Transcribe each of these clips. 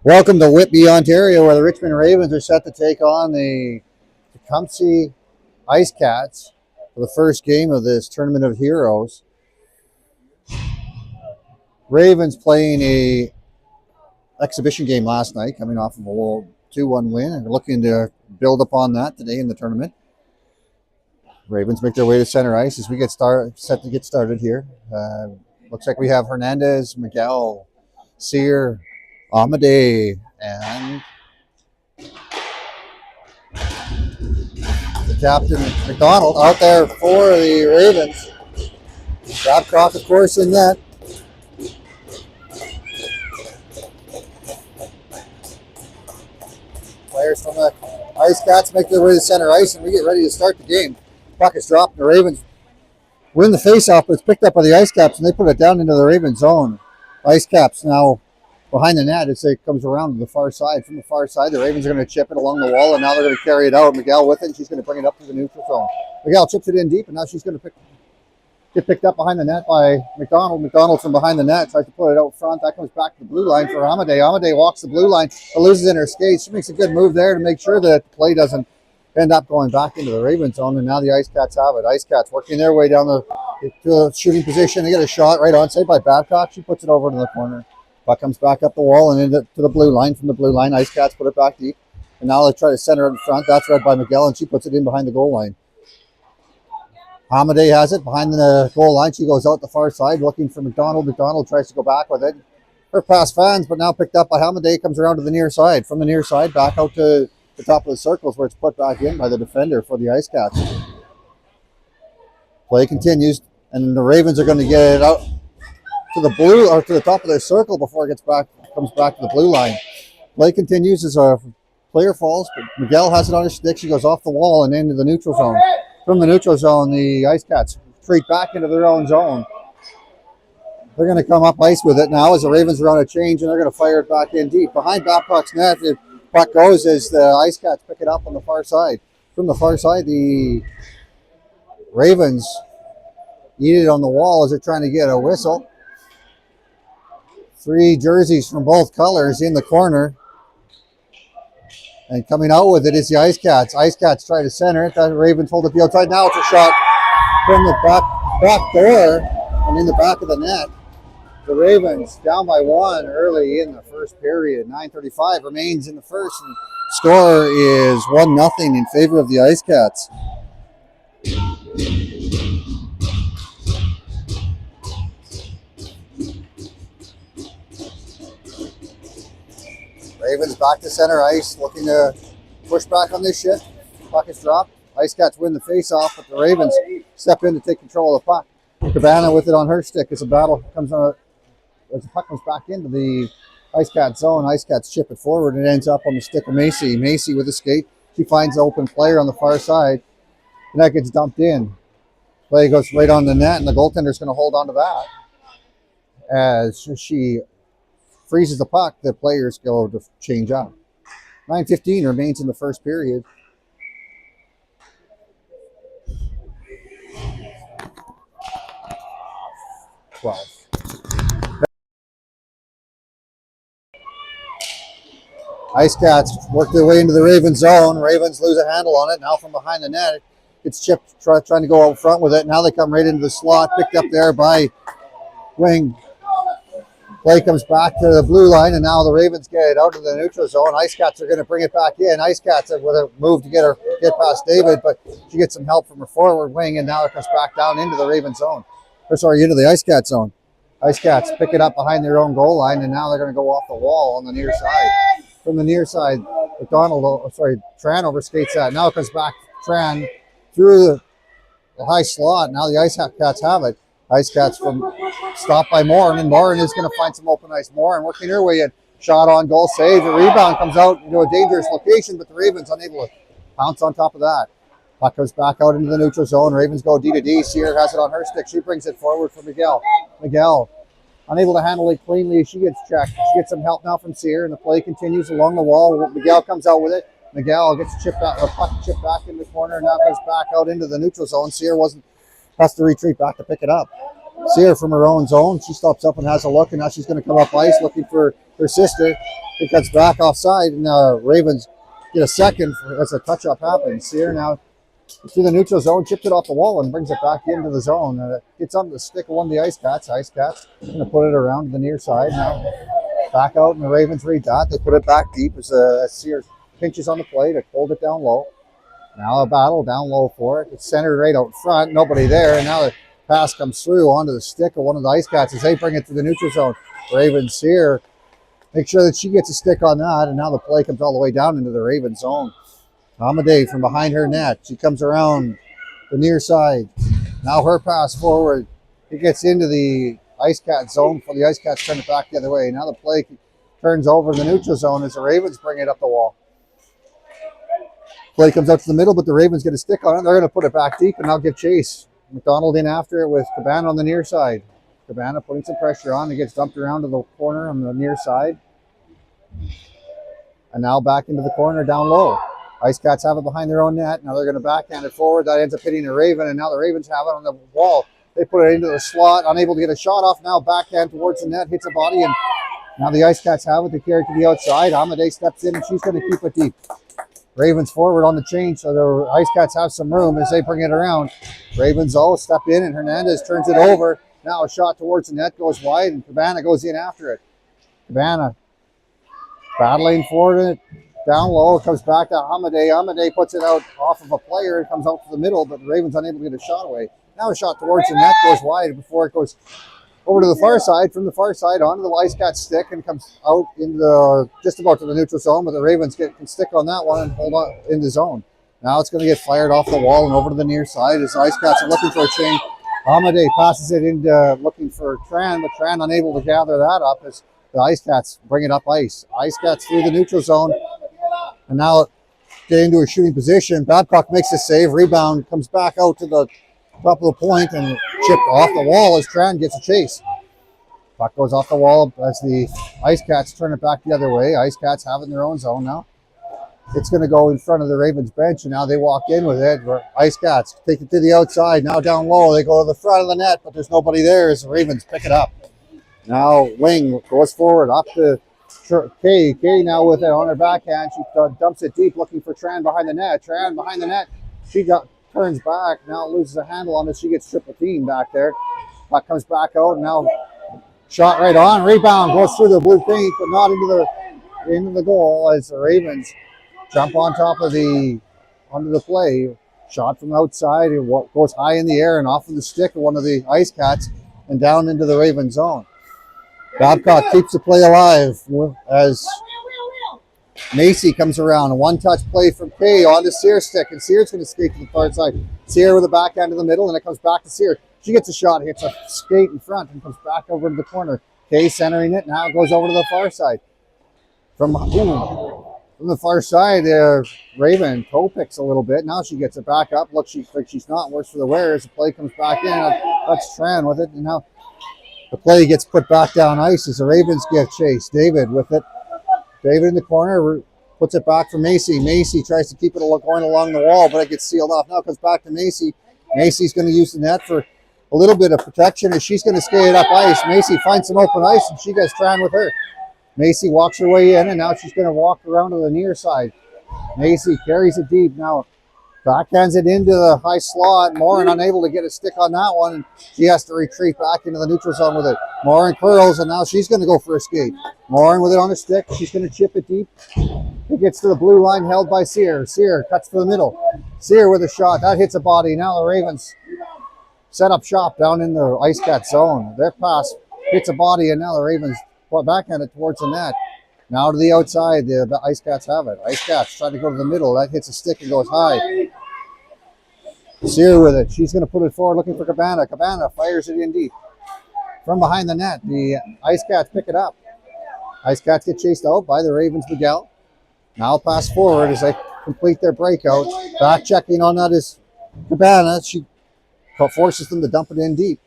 Welcome to Whitby, Ontario, where the Richmond Ravens are set to take on the Tecumseth Ice Cats for the first game of this Tournament of Heroes. Ravens playing a exhibition game last night, coming off of a 2-1 win, and looking to build upon that today in the tournament. Ravens make their way to center ice as we set to get started here. Looks like we have Hernandez, Miguel, Sear, Amadei, and the captain, McDonald, out there for the Ravens. Babcock, of course, in net. Players from the Ice Cats make their way to center ice, and we get ready to start the game. Puck is dropped, and the Ravens win the faceoff, but it's picked up by the Ice Caps, and they put it down into the Ravens zone. Ice Caps now behind the net as it comes around to the far side. From the far side, the Ravens are going to chip it along the wall, and now they're going to carry it out. Miguel with it, and she's going to bring it up to the neutral zone. Miguel chips it in deep, and now she's going to get picked up behind the net by McDonald. McDonald from behind the net tries to put it out front. That comes back to the blue line for Amadei. Amadei walks the blue line, but loses in her skates. She makes a good move there to make sure that the play doesn't end up going back into the Ravens zone, and now the Ice Cats have it. Ice Cats working their way down to the shooting position. They get a shot right on, saved by Babcock. She puts it over to the corner. Puck comes back up the wall and into the blue line. From the blue line, Ice Cats put it back deep. And now they try to center it in front. That's read by Miguel, and she puts it in behind the goal line. Amadei has it behind the goal line. She goes out the far side looking for McDonald. McDonald tries to go back with it. Her pass fans, but now picked up by Amadei, comes around to the near side. From the near side, back out to the top of the circles where it's put back in by the defender for the Ice Cats. Play continues, and the Ravens are going to get it out to the blue or to the top of their circle before it comes back to the blue line. Play continues as a player falls, but Miguel has it on his stick. She goes off the wall and into the neutral zone. From the neutral zone, the Ice Cats retreat back into their own zone. They're going to come up ice with it now as the Ravens are on a change, and they're going to fire it back in deep. Behind Babcock's net, the puck goes as the Ice Cats pick it up on the far side. From the far side, the Ravens eat it on the wall as they're trying to get a whistle. 3 jerseys from both colors in the corner. And coming out with it is the Ice Cats. Ice Cats try to center it. The Ravens hold it the outside. Now it's a shot from the back door and in the back of the net. The Ravens down by 1 early in the first period. 9:35 remains in the first. And score is 1-0 in favor of the Ice Cats. Ravens back to center ice, looking to push back on this shift. Puck is dropped. Ice Cats win the face-off, but the Ravens step in to take control of the puck. Cabana with it on her stick as the battle comes on. As the puck comes back into the Ice Cats zone, Ice Cats chip it forward and it ends up on the stick of Macy. Macy with a skate. She finds the open player on the far side, and that gets dumped in. Play goes right on the net, and the goaltender's going to hold on to that. As she freezes the puck, the players go to change up. 9:15 remains in the first period. Ice Cats work their way into the Ravens zone. Ravens lose a handle on it. Now from behind the net, it's chipped, trying to go out front with it. Now they come right into the slot, picked up there by Wing. Play comes back to the blue line, and now the Ravens get it out of the neutral zone. Ice Cats are going to bring it back in. Ice Cats with a move to get past David, but she gets some help from her forward wing, and now it comes back down into the Ravens zone. Into the Ice Cats zone. Ice Cats pick it up behind their own goal line, and now they're going to go off the wall on the near side. From the near side, Tran overskates that. Now it comes back Tran through the high slot. Now the Ice Cats have it. Ice Cats stopped by Morin, and Morin is going to find some open ice. Morin working her way in. Shot on goal, save. The rebound comes out into a dangerous location, but the Ravens unable to pounce on top of that. Puck goes back out into the neutral zone. Ravens go D to D. Sear has it on her stick. She brings it forward for Miguel. Miguel unable to handle it cleanly. She gets checked. She gets some help now from Sear, and the play continues along the wall. Miguel comes out with it. Miguel gets puck chipped back in the corner, and now goes back out into the neutral zone. Sear has to retreat back to pick it up. Sear from her own zone. She stops up and has a look, and now she's going to come up ice looking for her sister. It cuts back offside, and Ravens get a second as a touch-up happens. Sear now through the neutral zone, chips it off the wall and brings it back into the zone. It gets on the stick of one of the Ice Cats. Ice Cats going to put it around to the near side. Now back out, and the Ravens read that. They put it back deep as Sear pinches on the plate. It hold it down low. Now a battle down low for it. It's centered right out front. Nobody there. And now the pass comes through onto the stick of one of the Ice Cats as they bring it to the neutral zone. Ravens here make sure that she gets a stick on that. And now the play comes all the way down into the Ravens zone. Amadei from behind her net. She comes around the near side. Now her pass forward. It gets into the Ice Cat zone for the Ice Cats turn it back the other way. Now the play turns over in the neutral zone as the Ravens bring it up the wall. Play comes out to the middle, but the Ravens get a stick on it. They're going to put it back deep, and now give chase. McDonald in after it with Cabana on the near side. Cabana putting some pressure on. It gets dumped around to the corner on the near side. And now back into the corner down low. Ice Cats have it behind their own net. Now they're going to backhand it forward. That ends up hitting the Raven, and now the Ravens have it on the wall. They put it into the slot, unable to get a shot off. Now backhand towards the net, hits a body, and now the Ice Cats have it to carry it to the outside. Amadei steps in, and she's going to keep it deep. Ravens forward on the change, so the Ice Cats have some room as they bring it around. Ravens step in, and Hernandez turns it over. Now a shot towards the net goes wide, and Cabana goes in after it. Cabana battling for it. Down low, it comes back to Amadei. Amadei puts it out off of a player. It comes out to the middle, but the Ravens unable to get a shot away. Now a shot towards the net goes wide before it goes over to the far side. From the far side onto the Ice Cat stick and comes out in the just about to the neutral zone, but the Ravens can stick on that one and hold on in the zone. Now it's going to get fired off the wall and over to the near side as the Ice Cats are looking for a change. Amadei passes it into looking for Tran, but Tran unable to gather that up as the Ice Cats bring it up ice. Ice Cats through the neutral zone. And now get into a shooting position. Babcock makes a save. Rebound comes back out to the top of the point and chipped off the wall as Tran gets a chase. Puck goes off the wall as the Ice Cats turn it back the other way. Ice Cats have it in their own zone now. It's going to go in front of the Ravens bench, and now they walk in with it. Ice Cats take it to the outside. Now down low. They go to the front of the net, but there's nobody there as the Ravens pick it up. Now Wing goes forward up to Kay now with it on her backhand. She dumps it deep looking for Tran behind the net. Tran behind the net. She turns back. Now loses a handle on it. She gets triple teamed back there. Puck comes back out. And now shot right on. Rebound goes through the blue paint, but not into the goal as the Ravens jump on top of onto the play. Shot from outside. It goes high in the air and off of the stick of one of the Ice Cats and down into the Raven zone. Babcock keeps the play alive as Macy comes around. A one-touch play from Kay onto Sear's stick, and Sear's going to skate to the far side. Sear with a backhand in the middle, and it comes back to Sear. She gets a shot, hits a skate in front, and comes back over to the corner. Kay centering it. Now it goes over to the far side. From the far side, Raven toe picks a little bit. Now she gets it back up. Look, she's not. Works for the wear as the play comes back in. That's Tran with it, and now the play gets put back down ice as the Ravens get chased. David with it. David in the corner puts it back for Macy. Macy tries to keep it going along the wall, but it gets sealed off. Now it comes back to Macy. Macy's going to use the net for a little bit of protection as she's going to skate it up ice. Macy finds some open ice, and she gets Tran with her. Macy walks her way in, and now she's going to walk around to the near side. Macy carries it deep. Now backhands it into the high slot. Morin unable to get a stick on that one, and she has to retreat back into the neutral zone with it. Morin curls, and now she's going to go for a skate. Morin with it on a stick. She's going to chip it deep. It gets to the blue line held by Sear. Sear cuts to the middle. Sear with a shot. That hits a body. Now the Ravens set up shop down in the Ice Cat zone. Their pass hits a body, and now the Ravens backhand it towards the net. Now to the outside, the Ice Cats have it. Ice Cats trying to go to the middle. That hits a stick and goes high. Sear with it. She's going to put it forward looking for Cabana. Cabana fires it in deep. From behind the net, the Ice Cats pick it up. Ice Cats get chased out by the Ravens Miguel. Now pass forward as they complete their breakout. Back checking on that is Cabana. She forces them to dump it in deep.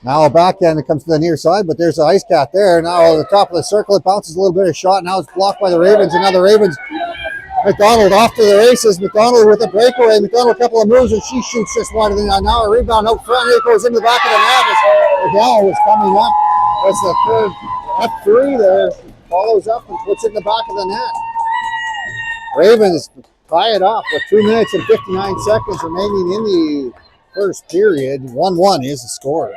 Now a backhand, it comes to the near side, but there's the Ice Cat there. Now at the top of the circle, it bounces a little bit of shot. Now it's blocked by the Ravens, and now the Ravens McDonald off to the races. McDonald with a breakaway. McDonald a couple of moves and she shoots just wider than that. Now a rebound out front. It goes into the back of the net. McDonald was coming up. That's the third F3 there. Follows up and puts it in the back of the net. Ravens tie it up with 2 minutes and 59 seconds remaining in the first period. 1-1 is the score.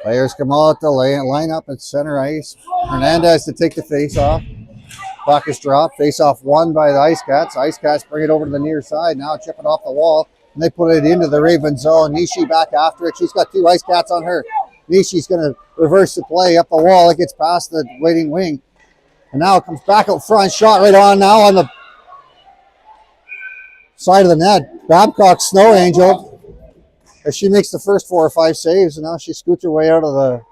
Players come out to line up at center ice. Hernandez to take the face off. Puck is dropped. Face off won by the Ice Cats. Ice Cats bring it over to the near side. Now chip it off the wall. And they put it into the Raven zone. Nishi back after it. She's got 2 Ice Cats on her. Nishi's going to reverse the play up the wall. It gets past the waiting wing. And now it comes back out front. Shot right on now on the side of the net. Babcock Snow Angel. As she makes the first 4 or 5 saves, and now she scoots her way out of the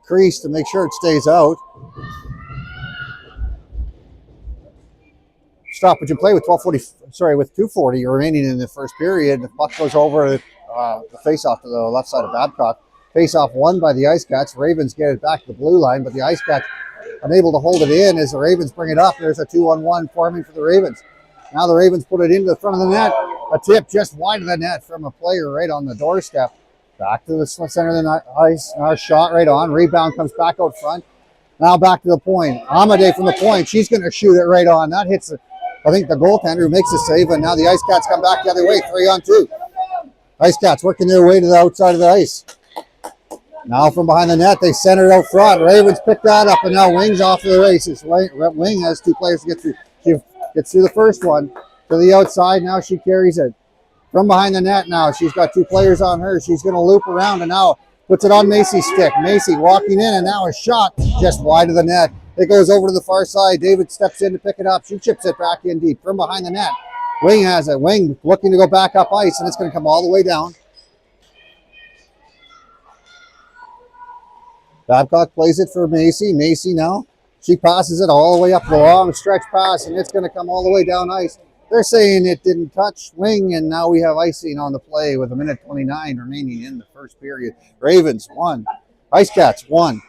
crease to make sure it stays out. Stoppage in play with 2:40 remaining in the first period. The puck goes over the face-off to the left side of Babcock. Face-off won by the Ice Cats. Ravens get it back to the blue line, but the Ice Cats unable to hold it in as the Ravens bring it up. There's a 2-on-1 forming for the Ravens. Now the Ravens put it into the front of the net. A tip just wide of the net from a player right on the doorstep. Back to the center of the ice. Our shot right on. Rebound comes back out front. Now back to the point. Amadei from the point. She's going to shoot it right on. That hits, I think, the goaltender who makes the save. And now the Ice Cats come back the other way. 3-on-2. Ice Cats working their way to the outside of the ice. Now from behind the net, they center it out front. Ravens pick that up, and now Wing's off to the races. Wing has 2 players to get through. She gets through the first one to the outside. Now she carries it from behind the net. Now she's got 2 players on her. She's going to loop around and now puts it on Macy's stick. Macy walking in, and now a shot just wide of the net. It goes over to the far side. David steps in to pick it up. She chips it back in deep from behind the net. Wing has it. Wing looking to go back up ice, and it's going to come all the way down. Babcock plays it for Macy. Macy now. She passes it all the way up the long stretch pass, and it's going to come all the way down ice. They're saying it didn't touch Wing, and now we have icing on the play with 1:29 remaining in the first period. Ravens 1. Ice Cats 1.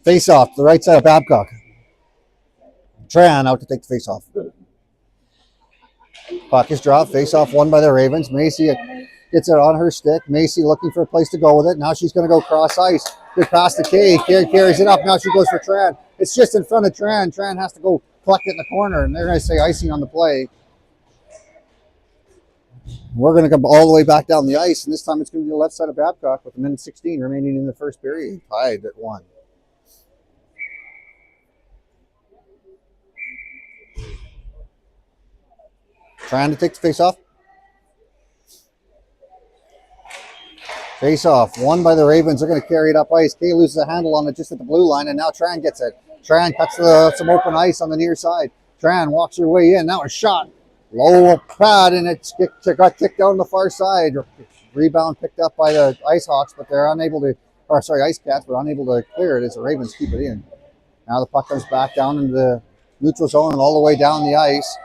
Face off to the right side of Babcock. Tran out to take the face off. Puck is dropped. Face off won by the Ravens. Macy gets it on her stick. Macy looking for a place to go with it. Now she's going to go cross ice. Good pass to Kay. Kay carries it up. Now she goes for Tran. It's just in front of Tran. Tran has to go collect it in the corner, and they're going to say icing on the play. We're going to come all the way back down the ice, and this time it's going to be the left side of Babcock with 1:16 remaining in the first period. Tied at 1. Trying to take the face off. Face off won by the Ravens. They're going to carry it up ice. Kay loses a handle on it just at the blue line, and now Tran gets it. Tran cuts some open ice on the near side. Tran walks her way in. Now a shot. Low pad, and it got kicked down the far side. Rebound picked up by the Ice Hawks, but they're unable to, Ice Cats, but unable to clear it as the Ravens keep it in. Now the puck comes back down into the neutral zone and all the way down the ice.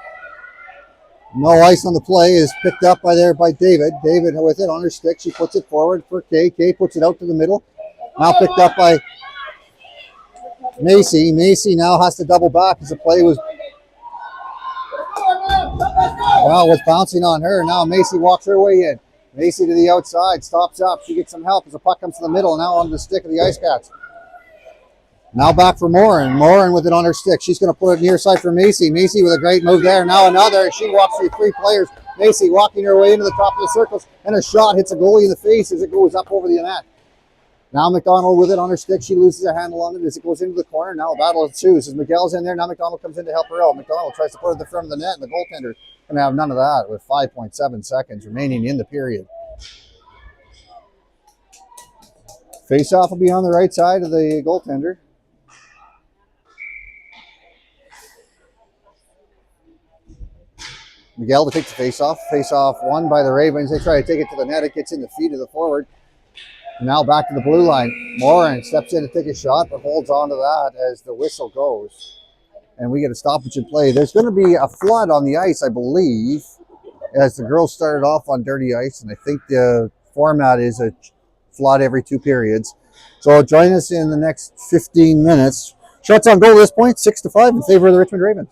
No ice on the play is picked up by David. David with it on her stick. She puts it forward for Kay. Kay puts it out to the middle. Now picked up by Macy. Macy now has to double back as the play was bouncing on her. Now Macy walks her way in. Macy to the outside, stops up. She gets some help as the puck comes to the middle. Now on the stick of the Ice Cats. Now back for Morin. Morin with it on her stick. She's going to put it near side for Macy. Macy with a great move there. Now another. She walks through 3 players. Macy walking her way into the top of the circles. And a shot hits a goalie in the face as it goes up over the net. Now McDonald with it on her stick. She loses her handle on it as it goes into the corner. Now a battle ensues as Miguel's in there. Now McDonald comes in to help her out. McDonald tries to put it at the front of the net, and the goaltender going to have none of that with 5.7 seconds remaining in the period. Face-off will be on the right side of the goaltender. Miguel to take the face-off. Face-off won by the Ravens. They try to take it to the net. It gets in the feet of the forward. And now back to the blue line. Morin steps in to take a shot, but holds on to that as the whistle goes. and we get a stoppage in play. There's going to be a flood on the ice, I believe, as the girls started off on dirty ice, and I think the format is a flood every 2 periods. So join us in the next 15 minutes. Shots on goal at this point, 6-5 in favor of the Richmond Ravens.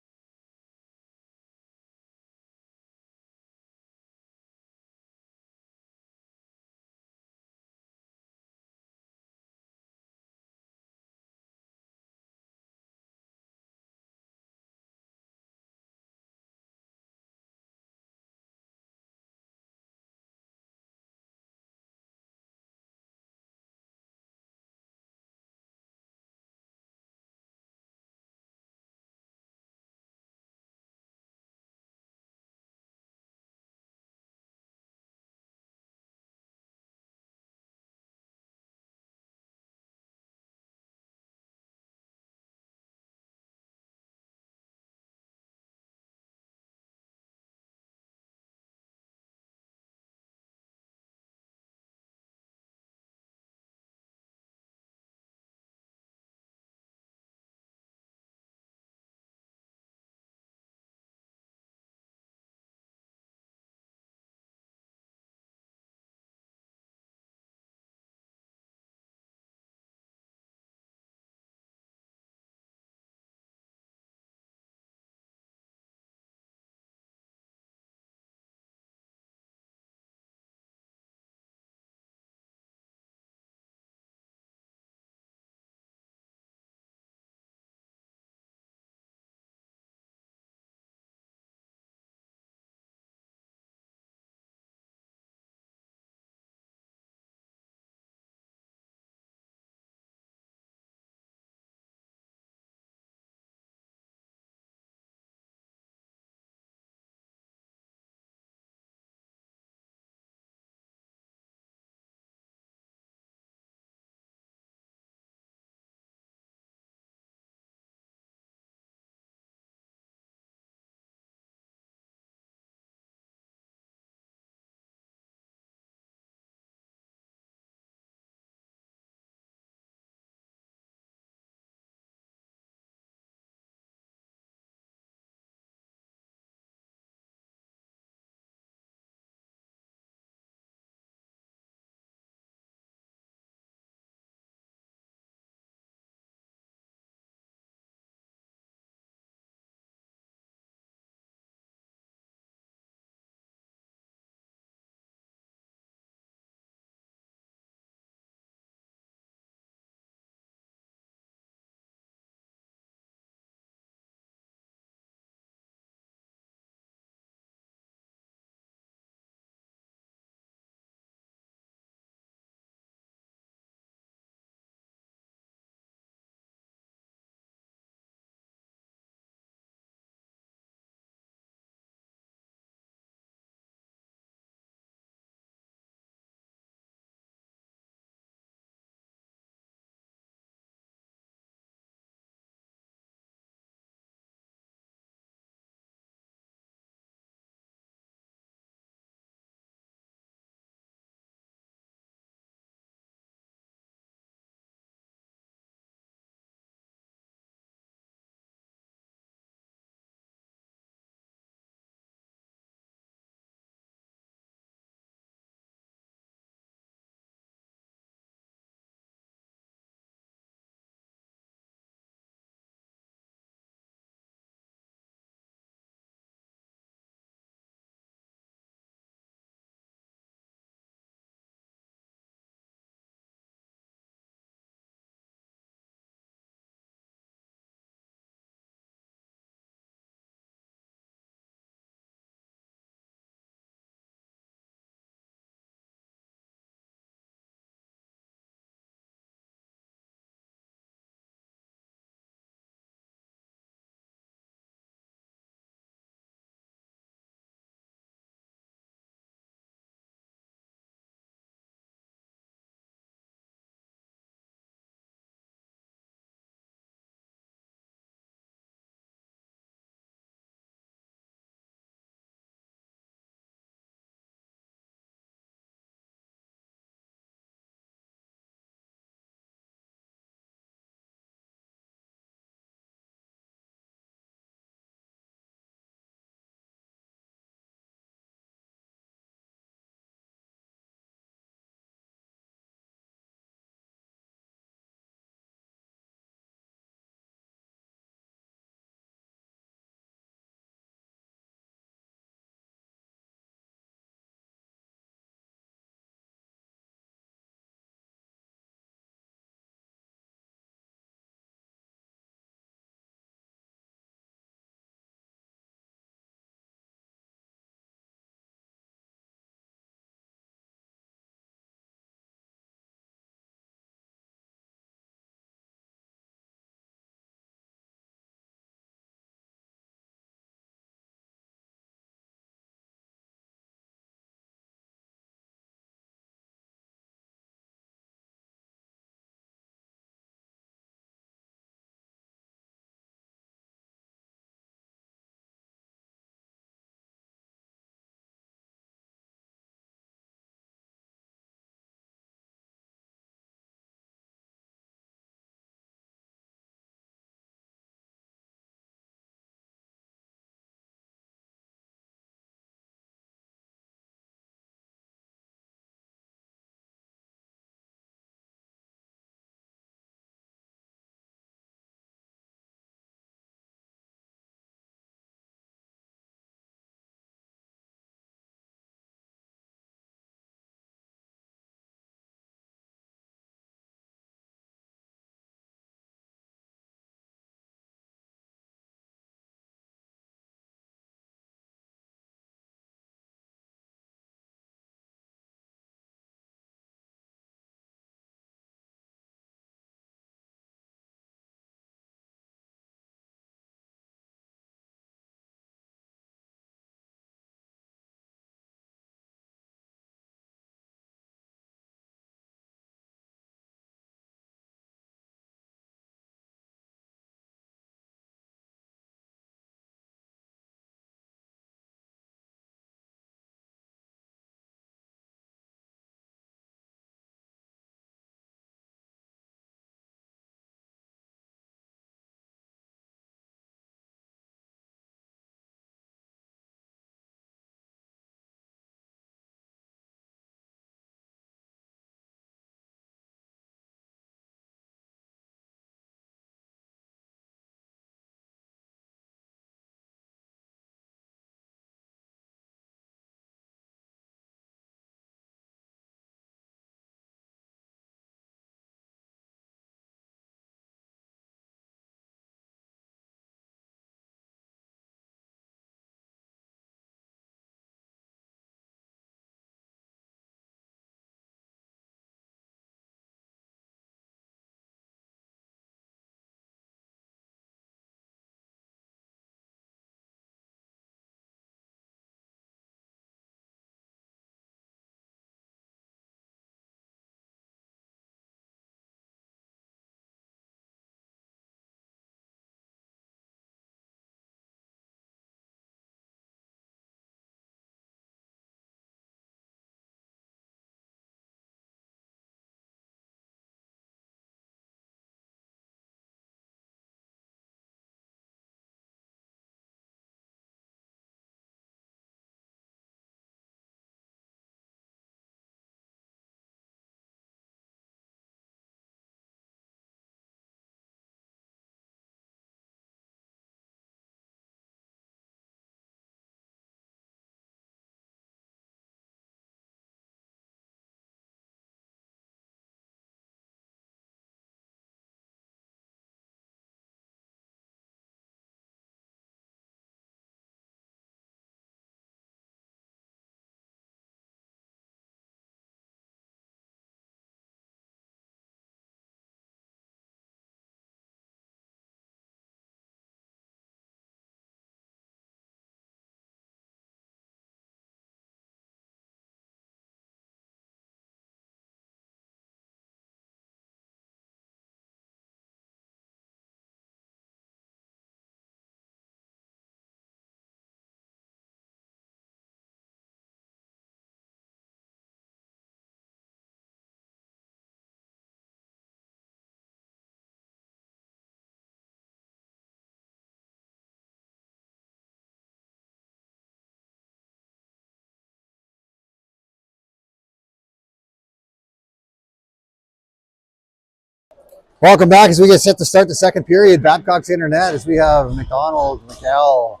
Welcome back as we get set to start the second period. Babcock's Internet as we have McDonald, McCall,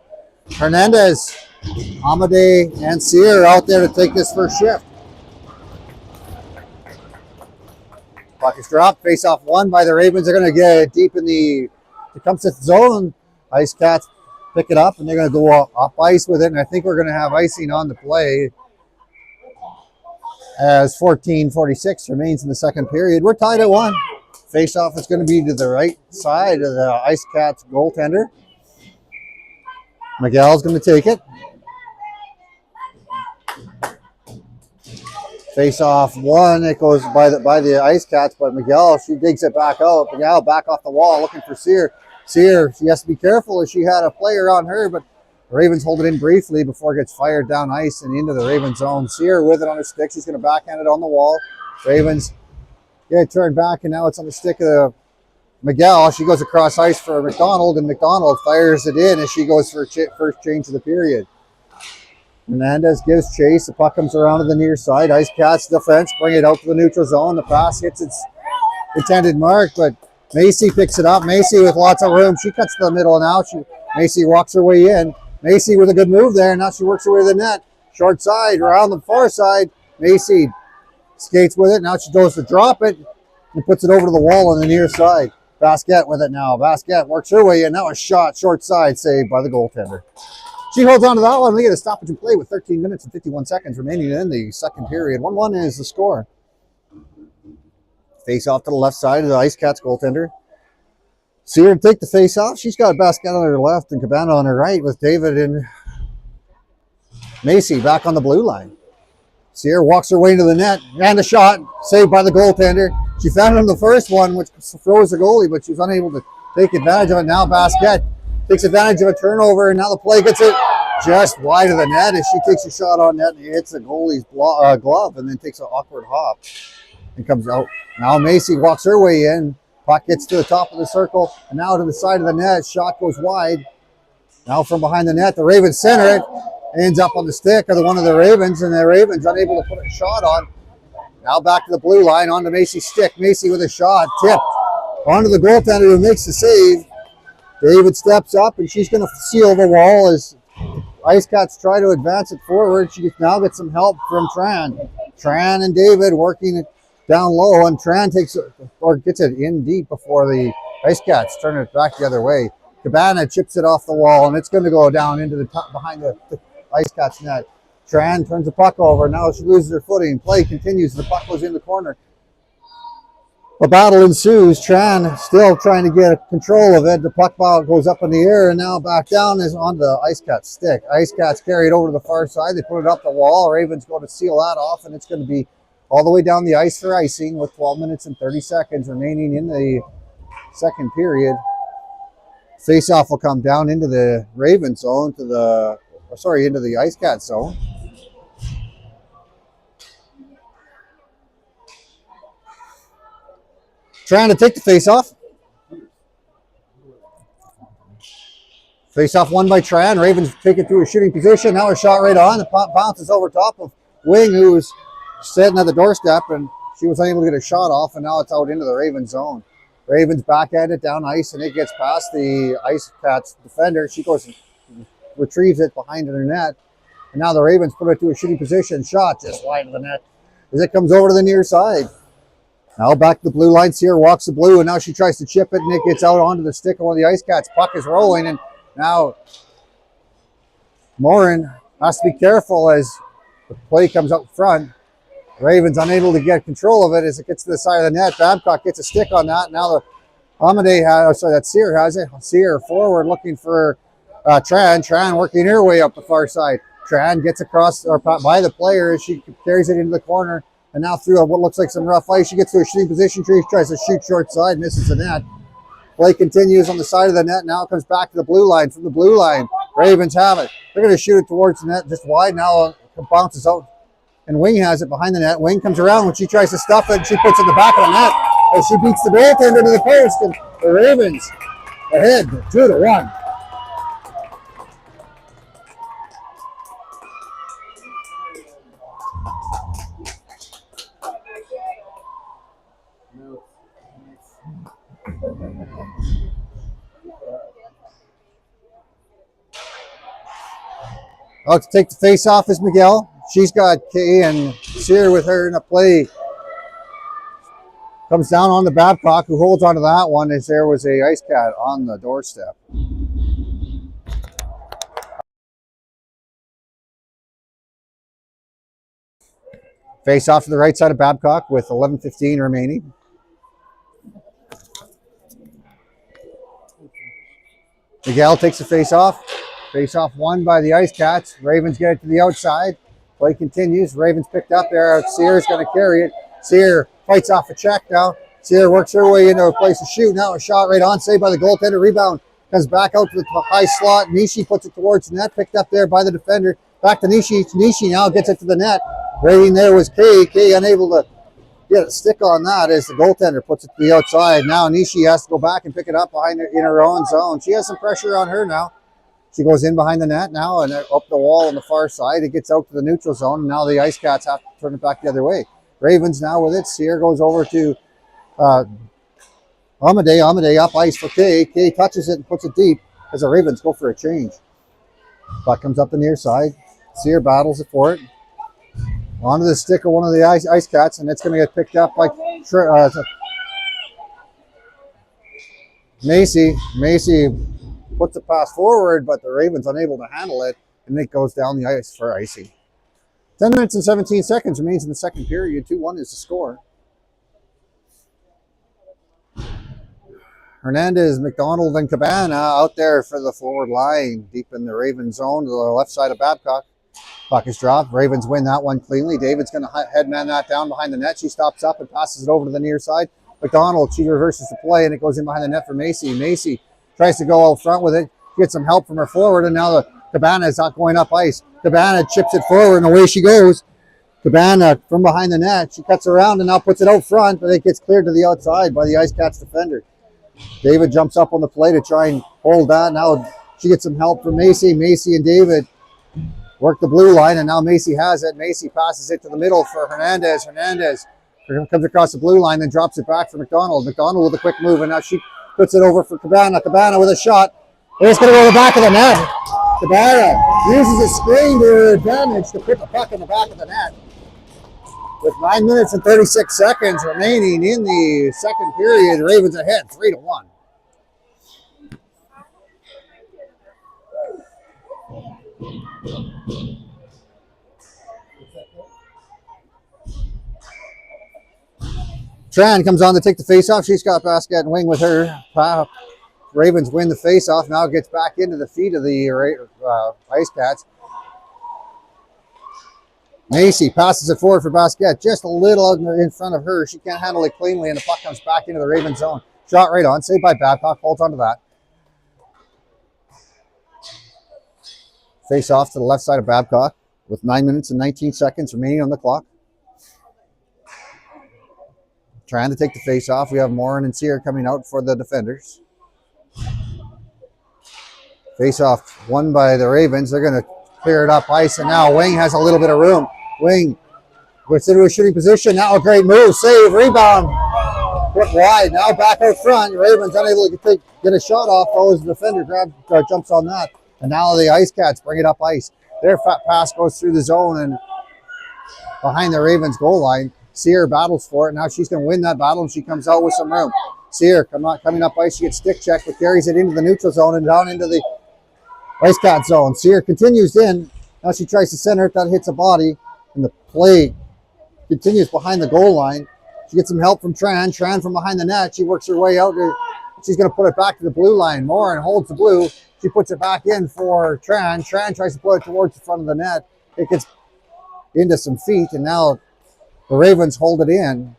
Hernandez, Amadei, and Sear out there to take this first shift. Puck is dropped. Face off won by the Ravens. They're going to get deep in the Tecumseth zone. Ice Cats pick it up and they're going to go up ice with it. And I think we're going to have icing on the play as 14:46 remains in the second period. We're tied at 1. Face-off is going to be to the right side of the Ice Cats goaltender. Miguel's going to take it. Face-off one. It goes by the Ice Cats, but Miguel, she digs it back out. Miguel back off the wall looking for Sear. Sear, she has to be careful as she had a player on her, but the Ravens hold it in briefly before it gets fired down ice and into the Ravens zone. Sear with it on her stick. She's going to backhand it on the wall. Ravens get it turned back, and now it's on the stick of Miguel. She goes across ice for McDonald, and McDonald fires it in as she goes for first change of the period. Hernandez gives chase. The puck comes around to the near side. Ice Cats defense bring it out to the neutral zone. The pass hits its intended mark, but Macy picks it up. Macy with lots of room. She cuts to the middle now. Macy walks her way in. Macy with a good move there. Now she works her way to the net. Short side, around the far side. Macy skates with it. Now she goes to drop it and puts it over to the wall on the near side. Basquette with it now. Basquette works her way in. Now a shot, short side, saved by the goaltender. She holds on to that one. We get a stoppage and play with 13 minutes and 51 seconds remaining in the second period. 1-1 is the score. Face off to the left side of the Ice Cats goaltender. See her take the face off. She's got Basquette on her left and Cabana on her right with David and Macy back on the blue line. Sear walks her way into the net, and a shot, saved by the goaltender. She found him the first one, which throws the goalie, but she was unable to take advantage of it. Now Basquette takes advantage of a turnover, and now the play gets it just wide of the net as she takes a shot on net and hits the goalie's glove and then takes an awkward hop and comes out. Now Macy walks her way in. Puck gets to the top of the circle, and now to the side of the net. Shot goes wide. Now from behind the net, the Ravens center it. Ends up on the stick of one of the Ravens, and the Ravens unable to put a shot on. Now back to the blue line, onto Macy's stick. Macy with a shot, tipped onto the goaltender who makes the save. David steps up, and she's going to seal the wall as Ice Cats try to advance it forward. She now gets some help from Tran. Tran and David working it down low, and Tran takes it, or gets it in deep before the Ice Cats turn it back the other way. Cabana chips it off the wall, and it's going to go down into the top behind the Ice Cats net. Tran turns the puck over. Now she loses her footing. Play continues. The puck goes in the corner. A battle ensues. Tran still trying to get control of it. The puck ball goes up in the air and now back down is on the Ice Cats stick. Ice Cats carry it over to the far side. They put it up the wall. Ravens go to seal that off, and it's going to be all the way down the ice for icing with 12 minutes and 30 seconds remaining in the second period. Face-off will come down into the Ravens zone into the Ice Cat zone. Trying to take the face-off. Face-off won by Tran. Ravens take it to a shooting position. Now a shot right on. The pop bounces over top of Wing, who's sitting at the doorstep, and she was unable to get a shot off, and now it's out into the Ravens zone. Ravens back at it down ice, and it gets past the Ice Cats defender. She goes and retrieves it behind her net. And now the Ravens put it to a shooting position. Shot just wide of the net as it comes over to the near side. Now back to the blue line. Sear walks the blue, and now she tries to chip it, and it gets out onto the stick of one of the Ice Cats. Puck is rolling, and now Morin has to be careful as the play comes up front. Ravens unable to get control of it as it gets to the side of the net. Babcock gets a stick on that. Now the that Sear has it. Sear forward looking for Tran. Tran working her way up the far side. Tran gets across or by the player as she carries it into the corner. And now through what looks like some rough ice, she gets to a shooting position. She tries to shoot short side, misses the net. Play continues on the side of the net. Now it comes back to the blue line. From the blue line, Ravens have it. They're going to shoot it towards the net just wide. Now it bounces out. And Wing has it behind the net. Wing comes around when she tries to stuff it. She puts it in the back of the net as she beats the goaltender to the post. And the Ravens ahead 2-1. Out to take the face off is Miguel. She's got Kay and Sear with her in a play. Comes down on the Babcock, who holds onto that one as there was a Ice Cat on the doorstep. Face off to the right side of Babcock with 11:15 remaining. Miguel takes the face off. Face off won by the Ice Cats. Ravens get it to the outside. Play continues. Ravens picked up there. Sear's going to carry it. Sear fights off a check now. Sear works her way into a place to shoot. Now a shot right on, saved by the goaltender. Rebound comes back out to the high slot. Nishi puts it towards the net. Picked up there by the defender. Back to Nishi. Nishi now gets it to the net. Waiting there was Kay. Kay unable to get a stick on that as the goaltender puts it to the outside. Now Nishi has to go back and pick it up behind her in her own zone. She has some pressure on her now. She goes in behind the net now and up the wall on the far side. It gets out to the neutral zone. And now the Ice Cats have to turn it back the other way. Ravens now with it. Sear goes over to Amadei. Amadei up ice for Kay. Kay touches it and puts it deep as the Ravens go for a change. Puck comes up the near side. Sear battles it for it. Onto the stick of one of the Ice Cats, and it's going to get picked up by Macy. Macy puts the pass forward, but the Ravens unable to handle it, and it goes down the ice for icing. 10 minutes and 17 seconds remains in the second period. 2-1 is the score. Hernandez, McDonald, and Cabana out there for the forward line, deep in the Ravens zone to the left side of Babcock. Puck is dropped. Ravens win that one cleanly. David's going to headman that down behind the net. She stops up and passes it over to the near side. McDonald, she reverses the play, and it goes in behind the net for Macy. Macy tries to go out front with it, gets some help from her forward, and now the Cabana is not going up ice. Cabana chips it forward, and away she goes. Cabana from behind the net. She cuts around and now puts it out front, but it gets cleared to the outside by the Ice Cats defender. David jumps up on the play to try and hold that. Now she gets some help from Macy. Macy and David work the blue line, and now Macy has it. Macy passes it to the middle for Hernandez. Hernandez comes across the blue line, then drops it back for McDonald. McDonald with a quick move, and now she puts it over for Cabana. Cabana with a shot. It's going to go to the back of the net. Cabana uses a screen to her advantage to put the puck in the back of the net. With 9 minutes and 36 seconds remaining in the second period, Ravens ahead 3-1. Tran comes on to take the face-off. She's got basket and wing with her. Ravens win the face-off. Now gets back into the feet of the Ice Cats. Macy passes it forward for Basquette. Just a little in front of her. She can't handle it cleanly, and the puck comes back into the Ravens zone. Shot right on. Saved by Babcock. Holds onto that. Face off to the left side of Babcock with 9 minutes and 19 seconds remaining on the clock. Trying to take the face off. We have Morin and Sear coming out for the defenders. Face off won by the Ravens. They're going to clear it up ice, and now Wing has a little bit of room. Wing gets into a shooting position. Now a great move. Save. Rebound. Put wide. Now back out front. Ravens unable to get a shot off. Follows the defender. Jumps on that. And now the Ice Cats bring it up ice. Their pass goes through the zone and behind the Ravens goal line. Sear battles for it. Now she's going to win that battle, and she comes out with some room. Sear coming up ice. She gets stick checked, but carries it into the neutral zone and down into the Ice Cat zone. Sear continues in. Now she tries to center it. That hits a body, and the play continues behind the goal line. She gets some help from Tran. Tran from behind the net. She works her way out. She's going to put it back to the blue line. Morin holds the blue. She puts it back in for Tran. Tran tries to put it towards the front of the net. It gets into some feet, and now the Ravens hold it in.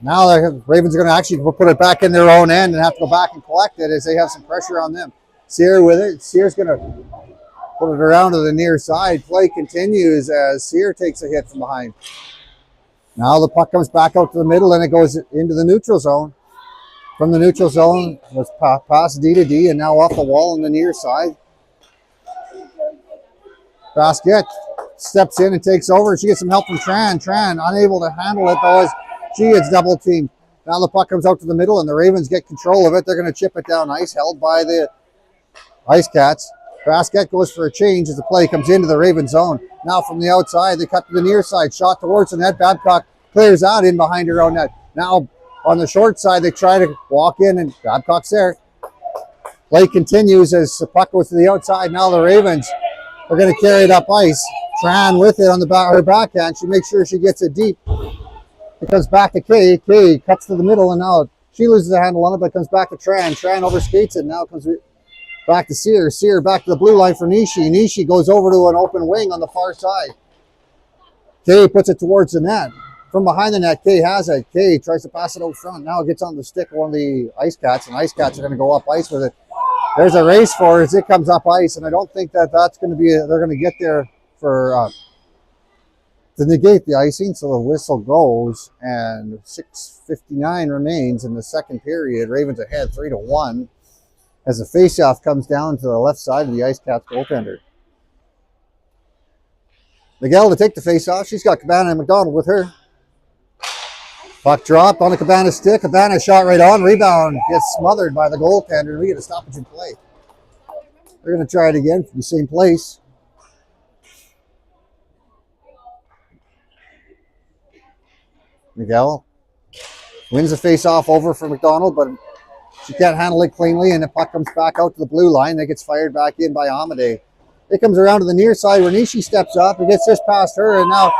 Now the Ravens are going to actually put it back in their own end and have to go back and collect it as they have some pressure on them. Sear with it. Sear's going to put it around to the near side. Play continues as Sear takes a hit from behind. Now the puck comes back out to the middle, and it goes into the neutral zone. From the neutral zone, was past D to D, and now off the wall on the near side. Basket steps in and takes over. She gets some help from Tran. Tran unable to handle it, though, as she gets double teamed. Now the puck comes out to the middle, and the Ravens get control of it. They're going to chip it down ice, held by the Ice Cats. Basket goes for a change as the play comes into the Raven zone. Now from the outside, they cut to the near side. Shot towards the net. Babcock clears out in behind her own net. Now on the short side, they try to walk in, and Babcock's there. Play continues as the puck goes to the outside. Now the Ravens are going to carry it up ice. Tran with it on the her backhand. She makes sure she gets it deep. It comes back to Kay. Kay cuts to the middle, and now she loses the handle on it, but comes back to Tran. Tran overskates it. Now comes back to Sear. Sear back to the blue line for Nishi. Nishi goes over to an open wing on the far side. Kay puts it towards the net. From behind the net, Kay has it. Kay tries to pass it out front. Now it gets on the stick of one of the Ice Cats, and Ice Cats are going to go up ice with it. There's a race for it as it comes up ice, and I don't think that that's going to be, they're going to get there for, to negate the icing. So the whistle goes, and 6:59 remains in the second period. Ravens ahead 3-1 as the faceoff comes down to the left side of the Ice Cats goaltender. Miguel to take the faceoff. She's got Cabana and McDonald with her. Puck dropped on the Cabana stick. Cabana shot right on. Rebound gets smothered by the goaltender. We get a stoppage in play. They're going to try it again from the same place. Miguel wins the face-off over for McDonald, but she can't handle it cleanly, and the puck comes back out to the blue line. That gets fired back in by Amade. It comes around to the near side where Nishi steps up. It gets just past her, and now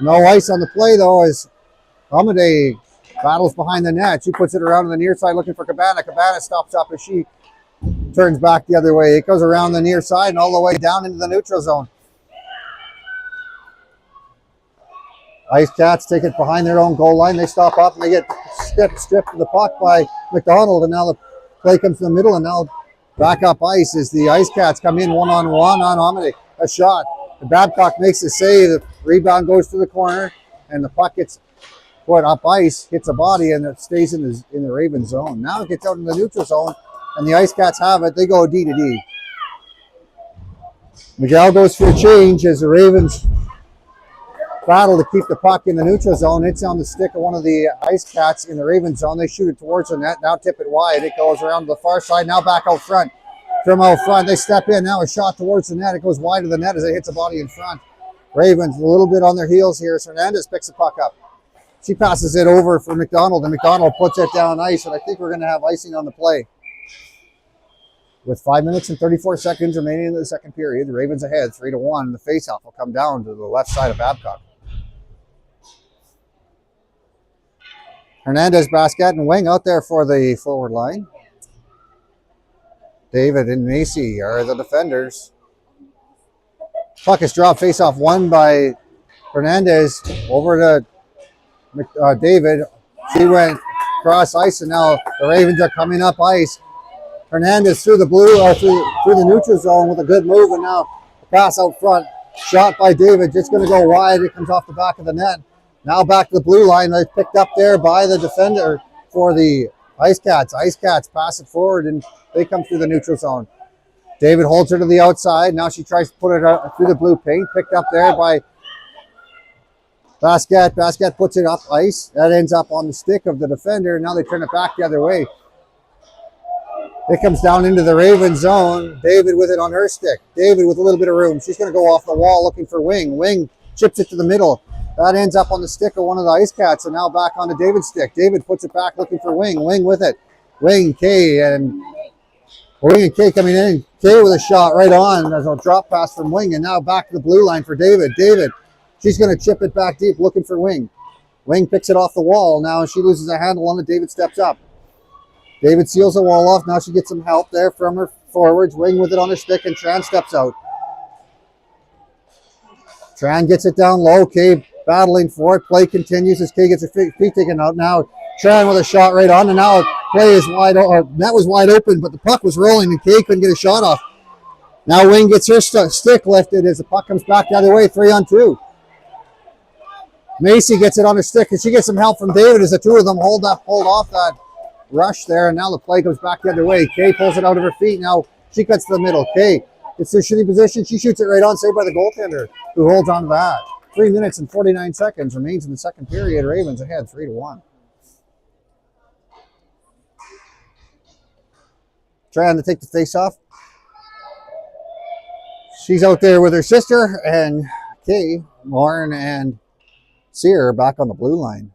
no ice on the play, though, as Amade battles behind the net. She puts it around on the near side looking for Cabana. Cabana stops up as she turns back the other way. It goes around the near side and all the way down into the neutral zone. Ice Cats take it behind their own goal line. They stop up and they get stripped of the puck by McDonald, and now the play comes to the middle, and now back up ice as the Ice Cats come in one-on-one on Amade. A shot. The Babcock makes the save. The rebound goes to the corner, and the puck gets put up ice, hits a body, and it stays in the Raven zone. Now it gets out in the neutral zone, and the Ice Cats have it. They go D to D. Miguel goes for a change as the Ravens battle to keep the puck in the neutral zone. It's on the stick of one of the Ice Cats in the Raven zone. They shoot it towards the net. Now tip it wide. It goes around to the far side. Now back out front. From out front, they step in. Now a shot towards the net. It goes wide of the net as it hits a body in front. Ravens a little bit on their heels here. Hernandez picks the puck up. She passes it over for McDonald, and McDonald puts it down ice, and I think we're going to have icing on the play. With 5 minutes and 34 seconds remaining in the second period, the Ravens ahead 3-1. The faceoff will come down to the left side of Babcock. Hernandez, Basket, and Wing out there for the forward line. David and Macy are the defenders. Puck is dropped, face-off won by Hernandez over to David. She went cross ice, and now the Ravens are coming up ice. Hernandez through the blue, through the neutral zone with a good move, and now the pass out front. Shot by David, just going to go wide. It comes off the back of the net. Now back to the blue line. They picked up there by the defender for the Ice Cats. Ice Cats pass it forward, and they come through the neutral zone. David holds her to the outside. Now she tries to put it through the blue paint. Picked up there by Basket. Basket puts it up ice. That ends up on the stick of the defender. Now they turn it back the other way. It comes down into the Raven zone. David with it on her stick. David with a little bit of room. She's going to go off the wall looking for Wing. Wing chips it to the middle. That ends up on the stick of one of the Ice Cats, and now back onto David's stick. David puts it back looking for Wing. Wing with it. Wing, Kay, and Wing and Kay coming in. Kay with a shot right on. There's a drop pass from Wing, and now back to the blue line for David. David, she's going to chip it back deep looking for Wing. Wing picks it off the wall. Now she loses a handle on it. David steps up. David seals the wall off. Now she gets some help there from her forwards. Wing with it on her stick, and Tran steps out. Tran gets it down low. Kay battling for it. Play continues as Kay gets her feet taken out. Now Tran with a shot right on, and now play is wide open. That was wide open, but the puck was rolling, and Kay couldn't get a shot off. Now Wing gets her stick lifted as the puck comes back the other way, 3-on-2. Macy gets it on her stick, and she gets some help from David as the two of them hold off that rush there, and now the play goes back the other way. Kay pulls it out of her feet. Now she cuts to the middle. Kay gets her shitty position. She shoots it right on, saved by the goaltender, who holds on to that. 3 minutes and 49 seconds remains in the second period. Ravens ahead 3-1. Trying to take the face off. she's out there with her sister, and Kay, Lauren, and Sear back on the blue line.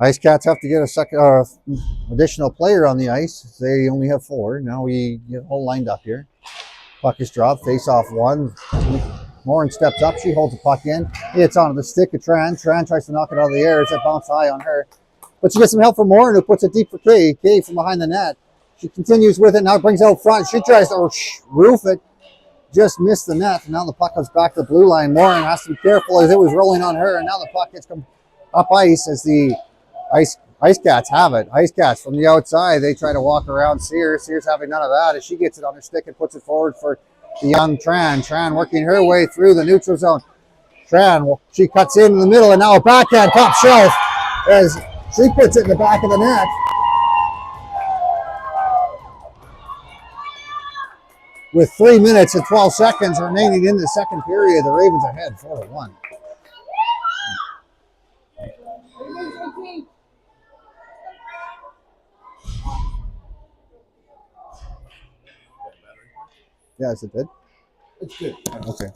Ice Cats have to get a second additional player on the ice. They only have 4. Now we get all lined up here. Puck is dropped. Face off 1. Lauren steps up. She holds the puck in. It's onto the stick of Tran. Tran tries to knock it out of the air. It's a bounce high on her. But she gets some help from Lauren, who puts it deep for Kay. Kay from behind the net. She continues with it. Now it brings it out front. She tries to roof it. Just missed the net. Now the puck comes back to the blue line. Lauren has to be careful as it was rolling on her. And now the puck gets up ice as the Ice Cats have it. Ice Cats from the outside. They try to walk around Sear. Sear's having none of that as she gets it on her stick and puts it forward for the young Tran. Tran working her way through the neutral zone. Tran, she cuts in the middle, and now a backhand top shelf as she puts it in the back of the net. With 3 minutes and 12 seconds remaining in the second period, the Ravens ahead 4-1. Yes, it did. It's good. Okay.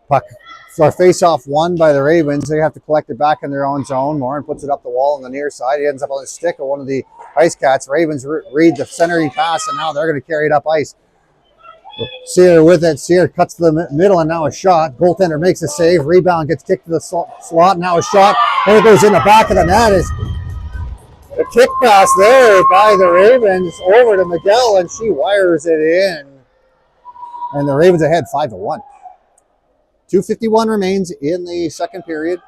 Puck. So face-off won by the Ravens. They have to collect it back in their own zone. Lauren puts it up the wall on the near side. He ends up on the stick of one of the Ice Cats. Ravens read the centering pass, and now they're going to carry it up ice. Sear with it. Sear cuts to the middle, and now a shot. Goaltender makes a save. Rebound gets kicked to the slot. Now a shot. And it goes in the back of the net. Is the kick pass there by the Ravens over to Miguel, and she wires it in. And the Ravens ahead 5-1. 2:51 remains in the second period.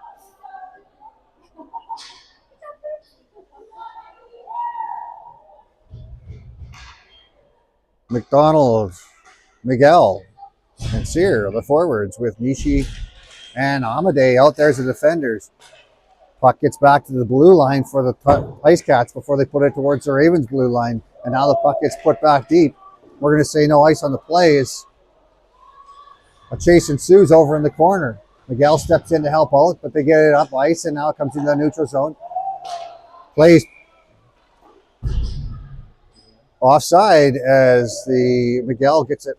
McDonald, Miguel, and Sear are the forwards with Nishi and Amadei out there as the defenders. Puck gets back to the blue line for the Ice Cats before they put it towards the Ravens blue line. And now the puck gets put back deep. We're going to say no ice on the play as a chase ensues over in the corner. Miguel steps in to help out, but they get it up ice, and now it comes into the neutral zone. Plays offside as the Miguel gets it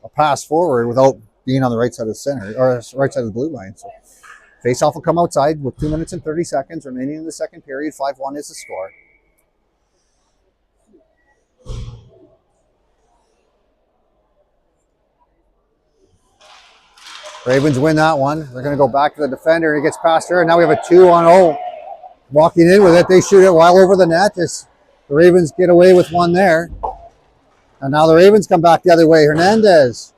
a pass forward without being on the right side of the center, or right side of the blue line. So face-off will come outside with 2 minutes and 30 seconds remaining in the second period. 5-1 is the score. Ravens win that one. They're going to go back to the defender. He gets past her, and now we have a 2-on-0. Walking in with it, they shoot it well over the net. The Ravens get away with one there. And now the Ravens come back the other way. Hernandez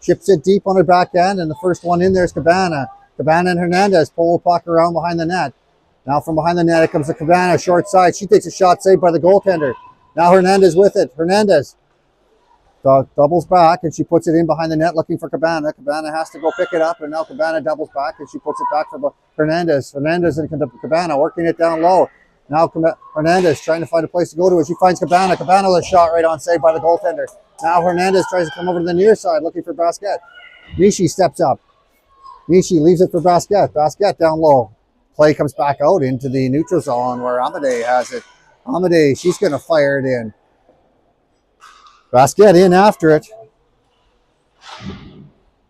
chips it deep on her back end, and the first one in there is Cabana. Cabana and Hernandez pull the puck around behind the net. Now from behind the net, it comes to Cabana, short side. She takes a shot saved by the goaltender. Now Hernandez with it. Hernandez doubles back, and she puts it in behind the net looking for Cabana. Cabana has to go pick it up, and now Cabana doubles back, and she puts it back for Hernandez. Hernandez and Cabana working it down low. Now Hernandez trying to find a place to go to it. She finds Cabana. Cabana with a shot right on, saved by the goaltender. Now Hernandez tries to come over to the near side looking for Basquet. Nishi steps up. Nishi leaves it for Basquet. Basquet down low. Play comes back out into the neutral zone where Amadei has it. Amadei, she's going to fire it in. Basquet in after it.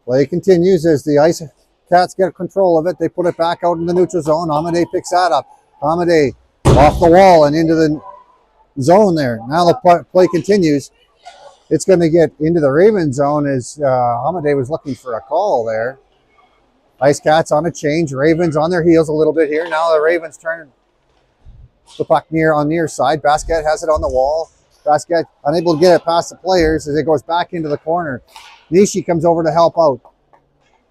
Play continues as the Ice Cats get control of it. They put it back out in the neutral zone. Amadei picks that up. Amadei off the wall and into the zone there. Now the play continues. It's going to get into the Ravens zone as Amadei was looking for a call there. Ice Cats on a change. Ravens on their heels a little bit here. Now the Ravens turn the puck on near side. Basquet has it on the wall. Basquet unable to get it past the players as it goes back into the corner. Nishi comes over to help out.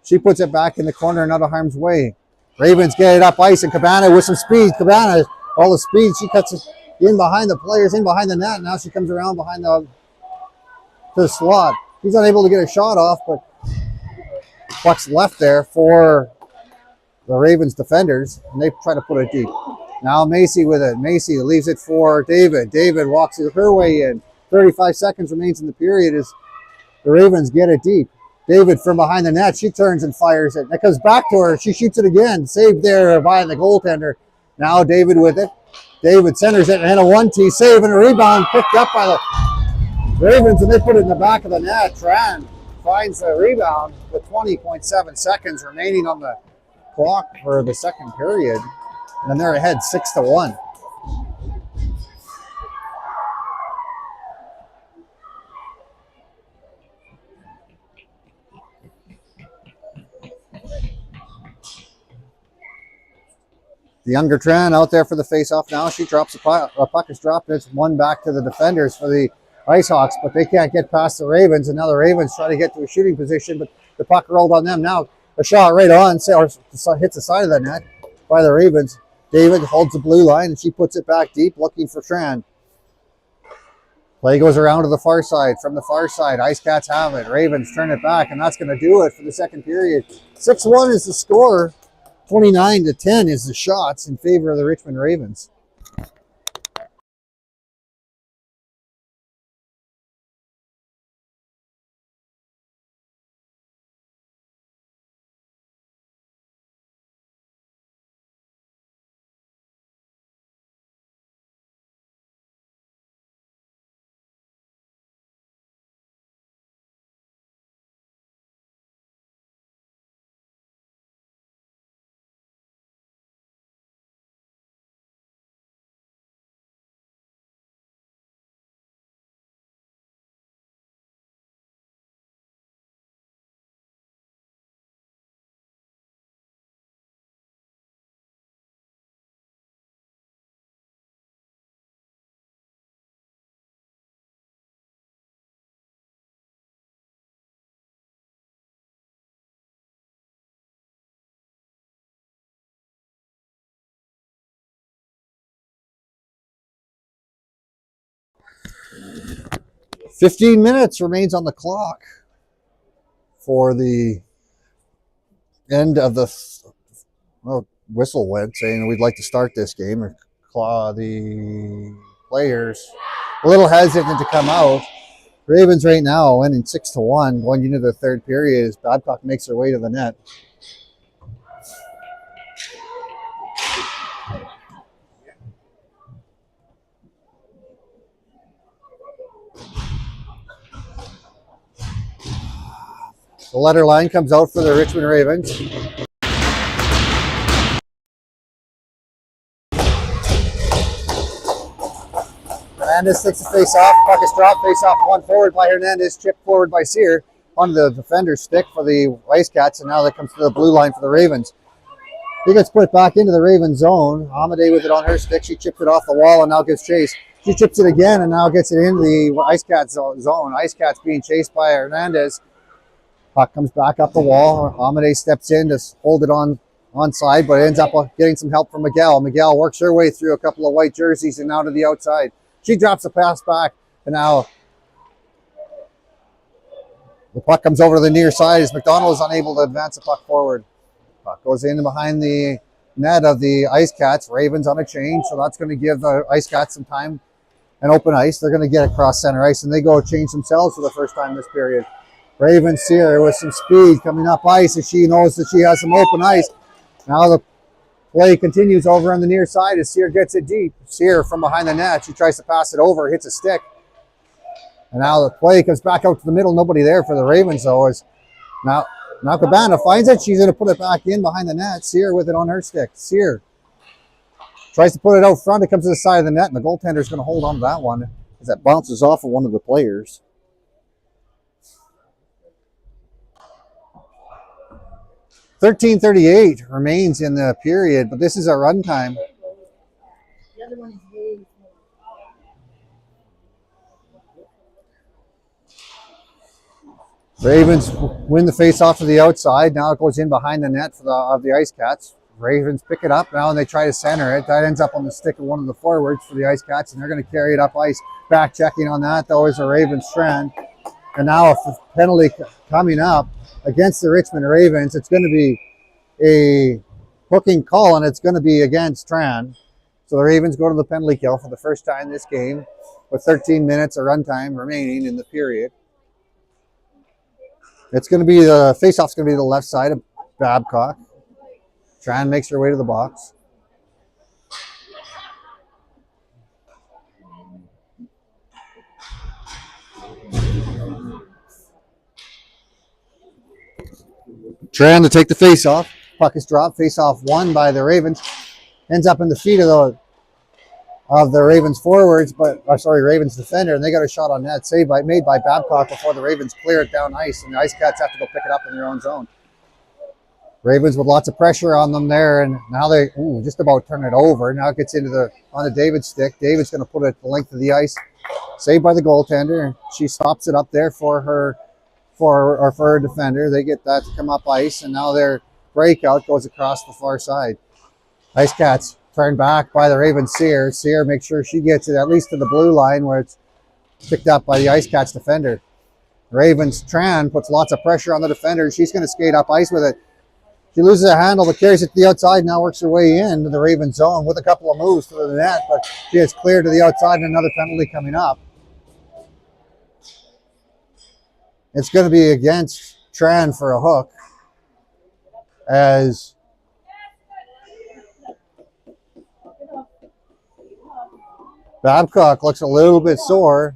She puts it back in the corner and out of harm's way. Ravens get it up ice, and Cabana with some speed. Cabana, all the speed, she cuts it in behind the players, in behind the net. Now she comes around behind to the slot. He's unable to get a shot off, but puck's left there for the Ravens defenders, and they try to put it deep. Now Macy with it. Macy leaves it for David. David walks her way in. 35 seconds remains in the period as the Ravens get it deep. David from behind the net. She turns and fires it. It comes back to her. She shoots it again. Saved there by the goaltender. Now David with it. David centers it and a 1-2 save and a rebound picked up by the Ravens, and they put it in the back of the net. Tran finds the rebound with 20.7 seconds remaining on the clock for the second period. And they're ahead 6-1. The younger Tran out there for the face-off now. She drops a puck is dropped. It's one back to the defenders for the Ice Hawks, but they can't get past the Ravens. And now the Ravens try to get to a shooting position, but the puck rolled on them. Now a shot right on, or hits the side of the net by the Ravens. David holds the blue line, and she puts it back deep, looking for Tran. Play goes around to the far side. From the far side, Ice Cats have it. Ravens turn it back, and that's going to do it for the second period. 6-1 is the score. 29-10 is the shots in favor of the Richmond Ravens. "15 minutes remains on the clock for the end of the whistle went saying we'd like to start this game. The players a little hesitant to come out. Ravens right now winning 6-1 going into the third period as Babcock makes her way to the net. The letter line comes out for the Richmond Ravens. Hernandez takes the face off. Puck is dropped. Face off one forward by Hernandez. Chipped forward by Sear onto the defender's stick for the Ice Cats. And now that comes to the blue line for the Ravens. He gets put back into the Ravens zone. Amadei with it on her stick. She chips it off the wall and now gets chased. She chips it again and now gets it into the Ice Cats zone. Ice Cats being chased by Hernandez. Puck comes back up the wall. Amadei steps in to hold it on side, but ends up getting some help from Miguel. Miguel works her way through a couple of white jerseys and now to the outside. She drops the pass back, and now the puck comes over to the near side as McDonald is unable to advance the puck forward. Puck goes in behind the net of the Ice Cats. Ravens on a change, so that's going to give the Ice Cats some time and open ice. They're going to get across center ice, and they go change themselves for the first time this period. Ravens here with some speed coming up ice as she knows that she has some open ice. Now the play continues over on the near side as Sear gets it deep. Sear from behind the net. She tries to pass it over, hits a stick. And now the play comes back out to the middle. Nobody there for the Ravens, though. Now Cabana finds it. She's going to put it back in behind the net. Sear with it on her stick. Sear tries to put it out front. It comes to the side of the net, and the goaltender's going to hold on to that one as that bounces off of one of the players. $13:38 remains in the period, but this is a run time. Ravens win the face-off to the outside. Now it goes in behind the net of the Ice Cats. Ravens pick it up now and they try to center it. That ends up on the stick of one of the forwards for the Ice Cats, and they're going to carry it up ice. Back checking on that, though, is a Ravens strand. And now a penalty coming up against the Richmond Ravens. It's going to be a hooking call, and it's going to be against Tran. So the Ravens go to the penalty kill for the first time this game with 13 minutes of runtime remaining in the period. It's going to be the face-off's going to be the left side of Babcock. Tran makes her way to the box. Tran to take the face off. Puck is dropped. Face off won by the Ravens. Ends up in the feet of the Ravens forwards, Ravens defender, and they got a shot on net. Made by Babcock before the Ravens clear it down ice, and the Ice Cats have to go pick it up in their own zone. Ravens with lots of pressure on them there, and now they just about turn it over. Now it gets onto David's stick. David's going to put it the length of the ice. Saved by the goaltender, and she stops it up there for her defender. They get that to come up ice, and now their breakout goes across the far side. Ice Cats turned back by the Ravens. Sear makes sure she gets it at least to the blue line where it's picked up by the Ice Cats defender. Ravens Tran puts lots of pressure on the defender. She's going to skate up ice with it. She loses a handle, but carries it to the outside. Now works her way into the Ravens zone with a couple of moves to the net, but she is cleared to the outside, and another penalty coming up. It's going to be against Tran for a hook, as Babcock looks a little bit sore.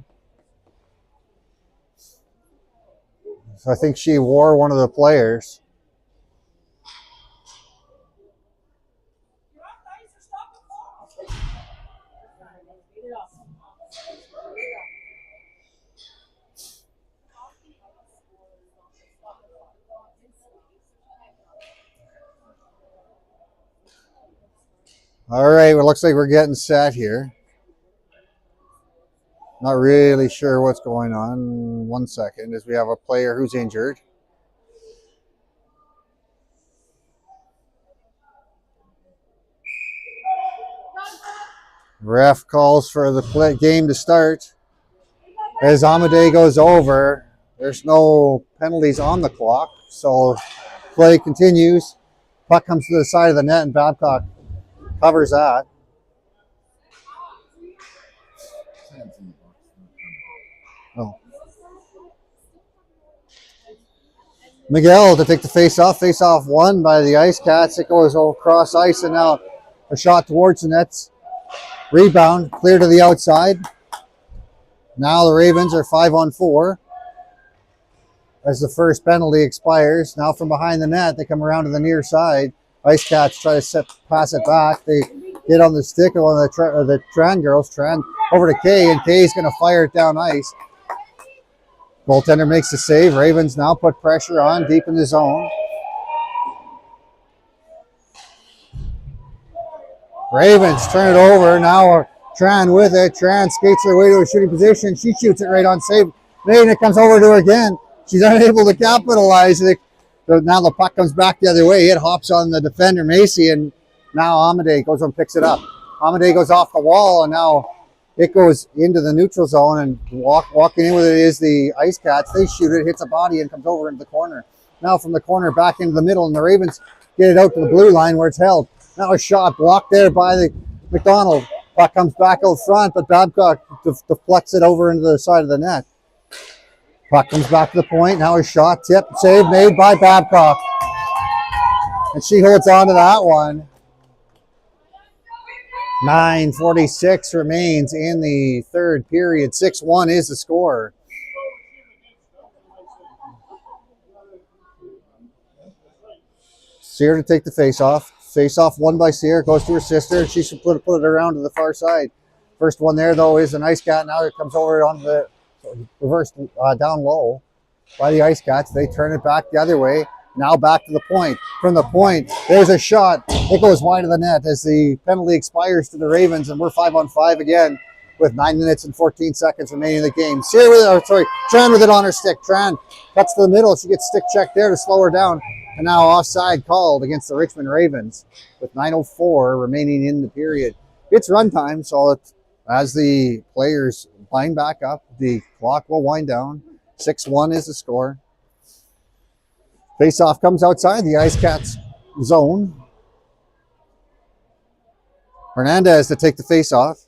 So I think she wore one of the players. All right, well, it looks like we're getting set here. Not really sure what's going on. 1 second, as we have a player who's injured. Ref calls for the game to start. As Amadei goes over, there's no penalties on the clock, so play continues. Puck comes to the side of the net, and Babcock covers that. Oh. Miguel to take the face-off. Face-off won by the Ice Cats. It goes across ice, and now a shot towards the nets. Rebound, clear to the outside. Now the Ravens are 5-on-4 as the first penalty expires. Now from behind the net, they come around to the near side. Ice Cats try to pass it back. They get on the stick of one of the Tran girls. Tran over to Kay, and Kay's going to fire it down ice. Goaltender makes the save. Ravens now put pressure on deep in the zone. Ravens turn it over. Now Tran with it. Tran skates her way to a shooting position. She shoots it right on save. Maiden, it comes over to her again. She's unable to capitalize. Now the puck comes back the other way. It hops on the defender, Macy, and now Amadei goes and picks it up. Amadei goes off the wall, and now it goes into the neutral zone, and walking in with it is the Ice Cats. They shoot it, hits a body, and comes over into the corner. Now from the corner back into the middle, and the Ravens get it out to the blue line where it's held. Now a shot blocked there by the McDonald. Puck comes back out front, but Babcock deflects it over into the side of the net. Puck comes back to the point. Now a shot, tip, save made by Babcock. And she holds on to that one. 9:46 remains in the third period. 6-1 is the score. Sear to take the face-off. Face-off won by Sear. Goes to her sister. She should put it around to the far side. First one there, though, is an Ice Cat. Now it comes over on the reverse down low by the Ice Cats. They turn it back the other way. Now back to the point. From the point, there's a shot. It goes wide of the net as the penalty expires to the Ravens, and we're 5-on-5 again with 9 minutes and 14 seconds remaining in the game. Tran with it on her stick. Tran cuts to the middle. She gets stick checked there to slow her down. And now offside called against the Richmond Ravens with 9:04 remaining in the period. It's run time, so as the players line back up, the clock will wind down. 6-1 is the score. Face-off comes outside the Ice Cats zone. Hernandez to take the face-off.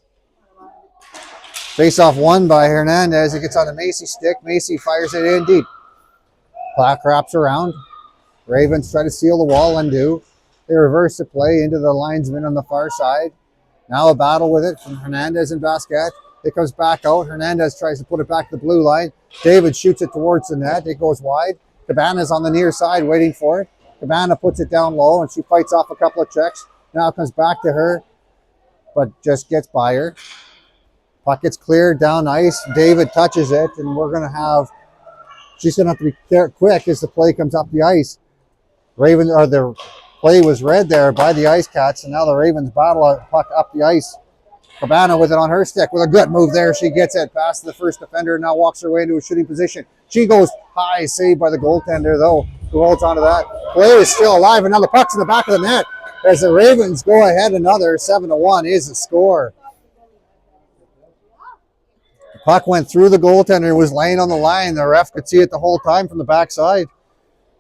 Face-off won by Hernandez. It gets on the Macy stick. Macy fires it in deep. Puck wraps around. Ravens try to seal the wall and do. They reverse the play into the linesman on the far side. Now a battle with it from Hernandez and Basquet. It comes back out. Hernandez tries to put it back to the blue line. David shoots it towards the net. It goes wide. Cabana's on the near side waiting for it. Cabana puts it down low, and she fights off a couple of checks. Now it comes back to her, but just gets by her. Puck gets cleared down ice. David touches it, and we're going to have, she's going to have to be quick as the play comes up the ice. The play was read there by the Ice Cats, and now the Ravens battle a puck up the ice. Cabana with it on her stick with a good move there. She gets it past the first defender and now walks her way into a shooting position. She goes high, saved by the goaltender though, who holds onto that. Play is still alive, and now the puck's in the back of the net as the Ravens go ahead. Another 7-1 is the score. The puck went through the goaltender, was laying on the line. The ref could see it the whole time from the backside.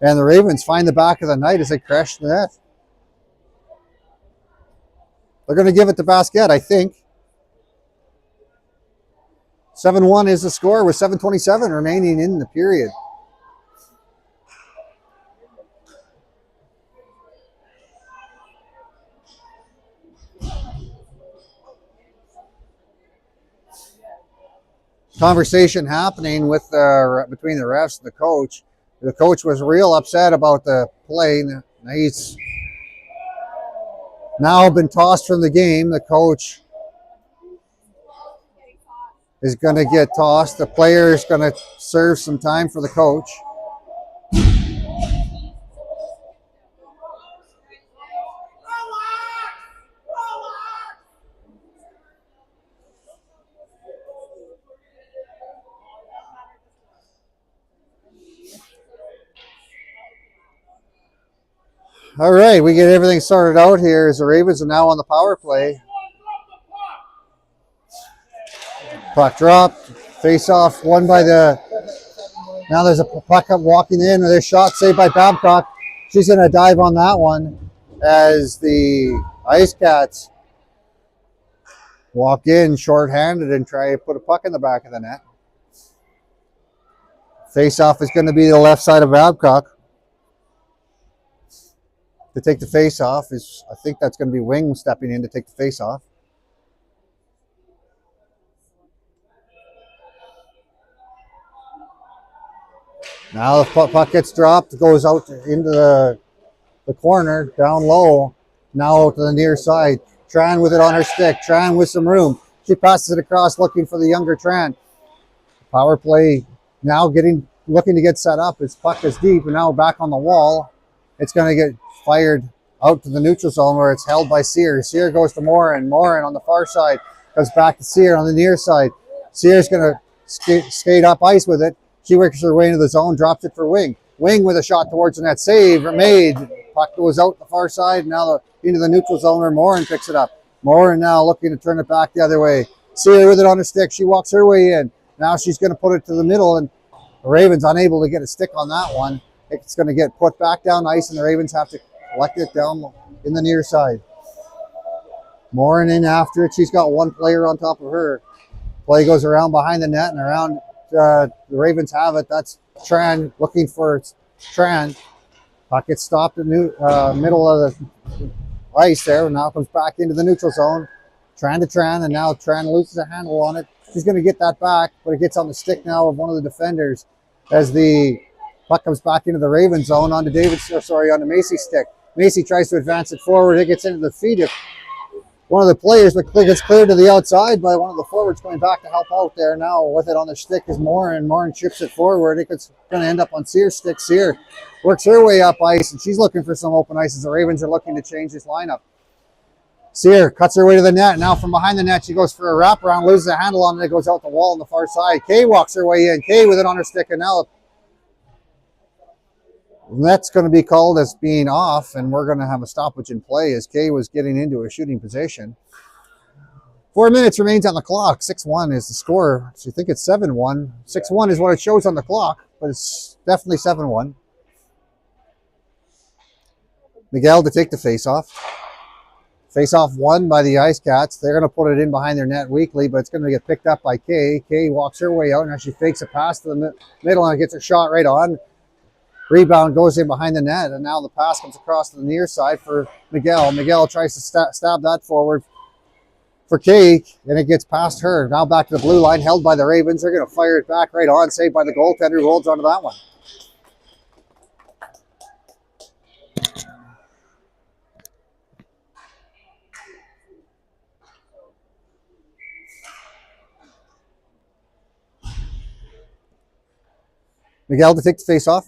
And the Ravens find the back of the net as they crash the net. They're going to give it to Basket, I think. 7-1 is the score with 7:27 remaining in the period. Conversation happening with between the refs and the coach. The coach was real upset about the play. He's now been tossed from the game. The coach is going to get tossed. The player is going to serve some time for the coach. All right, we get everything sorted out here as the Ravens are now on the power play. Puck dropped, face off, won by the, now there's a puck up walking in, there's a shot saved by Babcock. She's going to dive on that one as the Ice Cats walk in short-handed and try to put a puck in the back of the net. Face off is going to be the left side of Babcock. To take the face off is, I think that's going to be Wing stepping in to take the face off. Now the puck gets dropped, goes out into the corner, down low, now out to the near side. Tran with it on her stick, Tran with some room. She passes it across looking for the younger Tran. Power play now looking to get set up. Its puck is deep and now back on the wall. It's going to get fired out to the neutral zone where it's held by Sear. Sear goes to Morin. Morin on the far side goes back to Sear on the near side. Sear's going to skate up ice with it. She works her way into the zone, drops it for Wing. Wing with a shot towards the net. Save made. Puck goes out the far side. Now into the neutral zone where Morin picks it up. Morin now looking to turn it back the other way. Sear with it on her stick. She walks her way in. Now she's going to put it to the middle, and the Ravens unable to get a stick on that one. It's going to get put back down ice, and the Ravens have to collect it down in the near side. Morin in after it. She's got one player on top of her. Play goes around behind the net and around. The Ravens have it. That's Tran looking for Tran. Puck gets stopped in the middle of the ice there, and now comes back into the neutral zone. Tran to Tran, and now Tran loses a handle on it. She's going to get that back, but it gets on the stick now of one of the defenders as the puck comes back into the Ravens zone onto onto Macy's stick. Macy tries to advance it forward. It gets into the feet of one of the players, but gets cleared to the outside by one of the forwards coming back to help out there. Now with it on the stick is Morin. Morin chips it forward. It's going to end up on Sear's stick. Sear works her way up ice, and she's looking for some open ice as the Ravens are looking to change this lineup. Sear cuts her way to the net. Now from behind the net, she goes for a wraparound, loses a handle on it. It goes out the wall on the far side. Kay walks her way in. Kay with it on her stick, and now that's going to be called as being off, and we're going to have a stoppage in play as Kay was getting into a shooting position. 4 minutes remains on the clock. 6-1 is the score. So you think it's 7-1. 6-1 is what it shows on the clock, but it's definitely 7-1. Miguel to take the face-off. Face-off won by the Ice Cats. They're going to put it in behind their net weakly, but it's going to get picked up by Kay. Kay walks her way out, and she fakes a pass to the middle and gets a shot right on. Rebound goes in behind the net, and now the pass comes across to the near side for Miguel. Miguel tries to stab that forward for Kay, and it gets past her. Now back to the blue line, held by the Ravens. They're going to fire it back right on, saved by the goaltender who holds onto that one. Miguel to take the face off.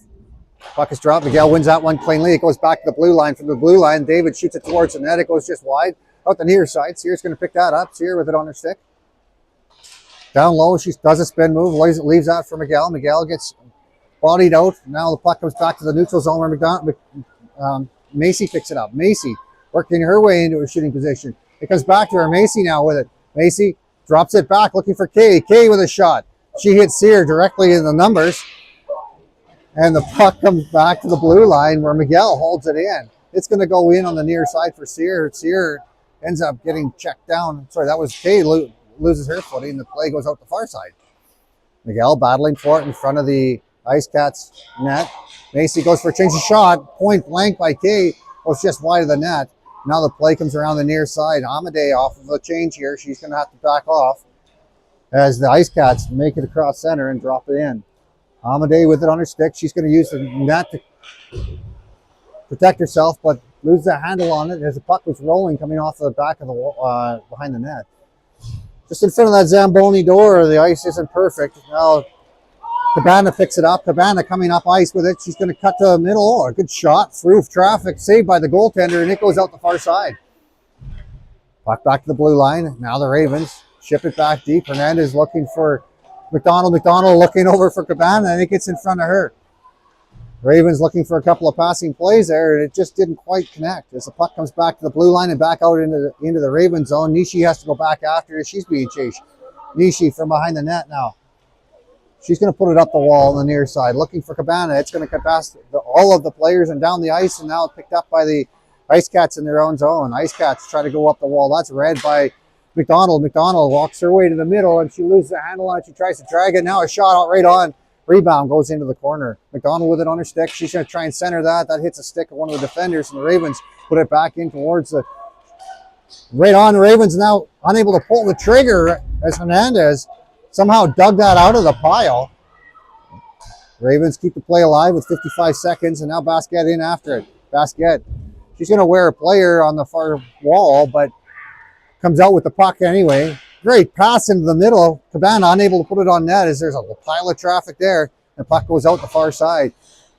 Puck is dropped. Miguel wins that one cleanly. It goes back to the blue line. From the blue line, David shoots it towards the net. It goes just wide. Out the near side. Sears going to pick that up. Sears with it on her stick. Down low, she does a spin move. Leaves that for Miguel. Miguel gets bodied out. Now the puck comes back to the neutral zone where Macy picks it up. Macy working her way into a shooting position. It comes back to her. Macy now with it. Macy drops it back, looking for Kay. Kay with a shot. She hits Sear directly in the numbers. And the puck comes back to the blue line where Miguel holds it in. It's going to go in on the near side for Sear. Sear ends up getting checked down. Sorry, that was Kay loses her footing. The play goes out the far side. Miguel battling for it in front of the Ice Cats net. Macy goes for a change of shot. Point blank by Kay. Goes just wide of the net. Now the play comes around the near side. Amadei off of a change here. She's going to have to back off as the Ice Cats make it across center and drop it in. Amadei with it on her stick. She's going to use the net to protect herself, but lose the handle on it as the puck was rolling coming off the back of the behind the net. Just in front of that Zamboni door, the ice isn't perfect. Now Cabana picks it up. Cabana coming up ice with it. She's going to cut to the middle. Oh, a good shot through traffic, saved by the goaltender, and it goes out the far side. Puck back to the blue line. Now the Ravens ship it back deep. Hernandez looking for McDonald. McDonald looking over for Cabana, and it gets in front of her. Ravens looking for a couple of passing plays there, and it just didn't quite connect. As the puck comes back to the blue line and back out into the Ravens zone, Nishi has to go back after her. She's being chased. Nishi from behind the net now. She's going to put it up the wall on the near side, looking for Cabana. It's going to cut past all of the players and down the ice, and now picked up by the Ice Cats in their own zone. Ice Cats try to go up the wall. That's read by McDonald. McDonald walks her way to the middle, and she loses the handle on it. She tries to drag it. Now a shot out right on. Rebound goes into the corner. McDonald with it on her stick. She's going to try and center that. That hits a stick of one of the defenders, and the Ravens put it back in towards the right on. The Ravens now unable to pull the trigger as Hernandez somehow dug that out of the pile. Ravens keep the play alive with 55 seconds, and now Basquet in after it. Basquet, she's going to wear a player on the far wall, but comes out with the puck anyway. Great pass into the middle. Cabana unable to put it on net as there's a pile of traffic there. The puck goes out the far side.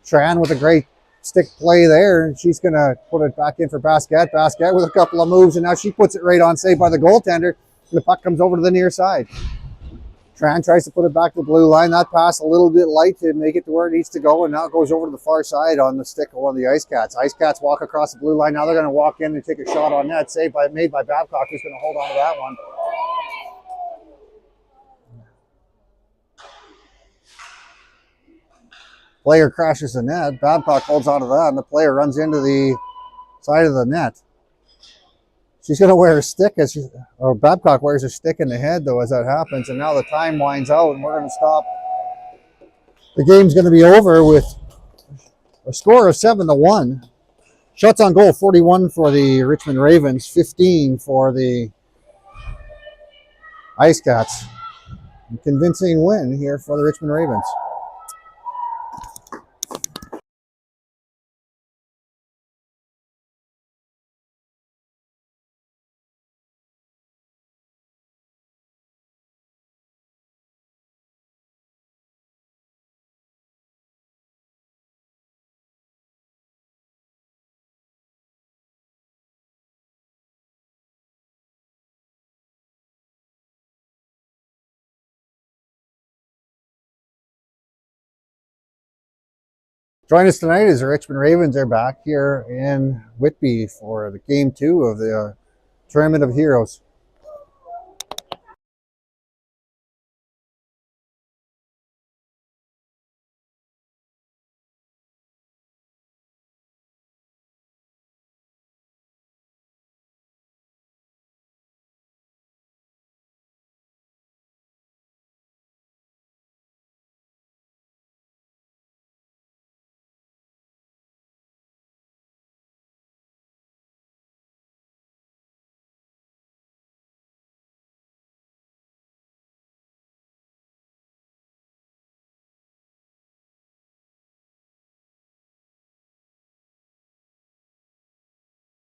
Tran with a great stick play there, and she's going to put it back in for Basquet. Basquet with a couple of moves, and now she puts it right on, saved by the goaltender. And the puck comes over to the near side. Tran tries to put it back to the blue line. That pass a little bit light to make it to where it needs to go, and now it goes over to the far side on the stick of one of the Ice Cats. Ice Cats walk across the blue line. Now they're going to walk in and take a shot on net. Made by Babcock, who's going to hold on to that one. Player crashes the net. Babcock holds on to that, and the player runs into the side of the net. She's going to wear her stick or Babcock wears her stick in the head, though, as that happens. And now the time winds out, and we're going to stop. The game's going to be over with a score of 7-1. Shots on goal, 41 for the Richmond Ravens, 15 for the Ice Cats. A convincing win here for the Richmond Ravens. Join us tonight as the Richmond Ravens are back here in Whitby for the Game 2 of the Tournament of Heroes.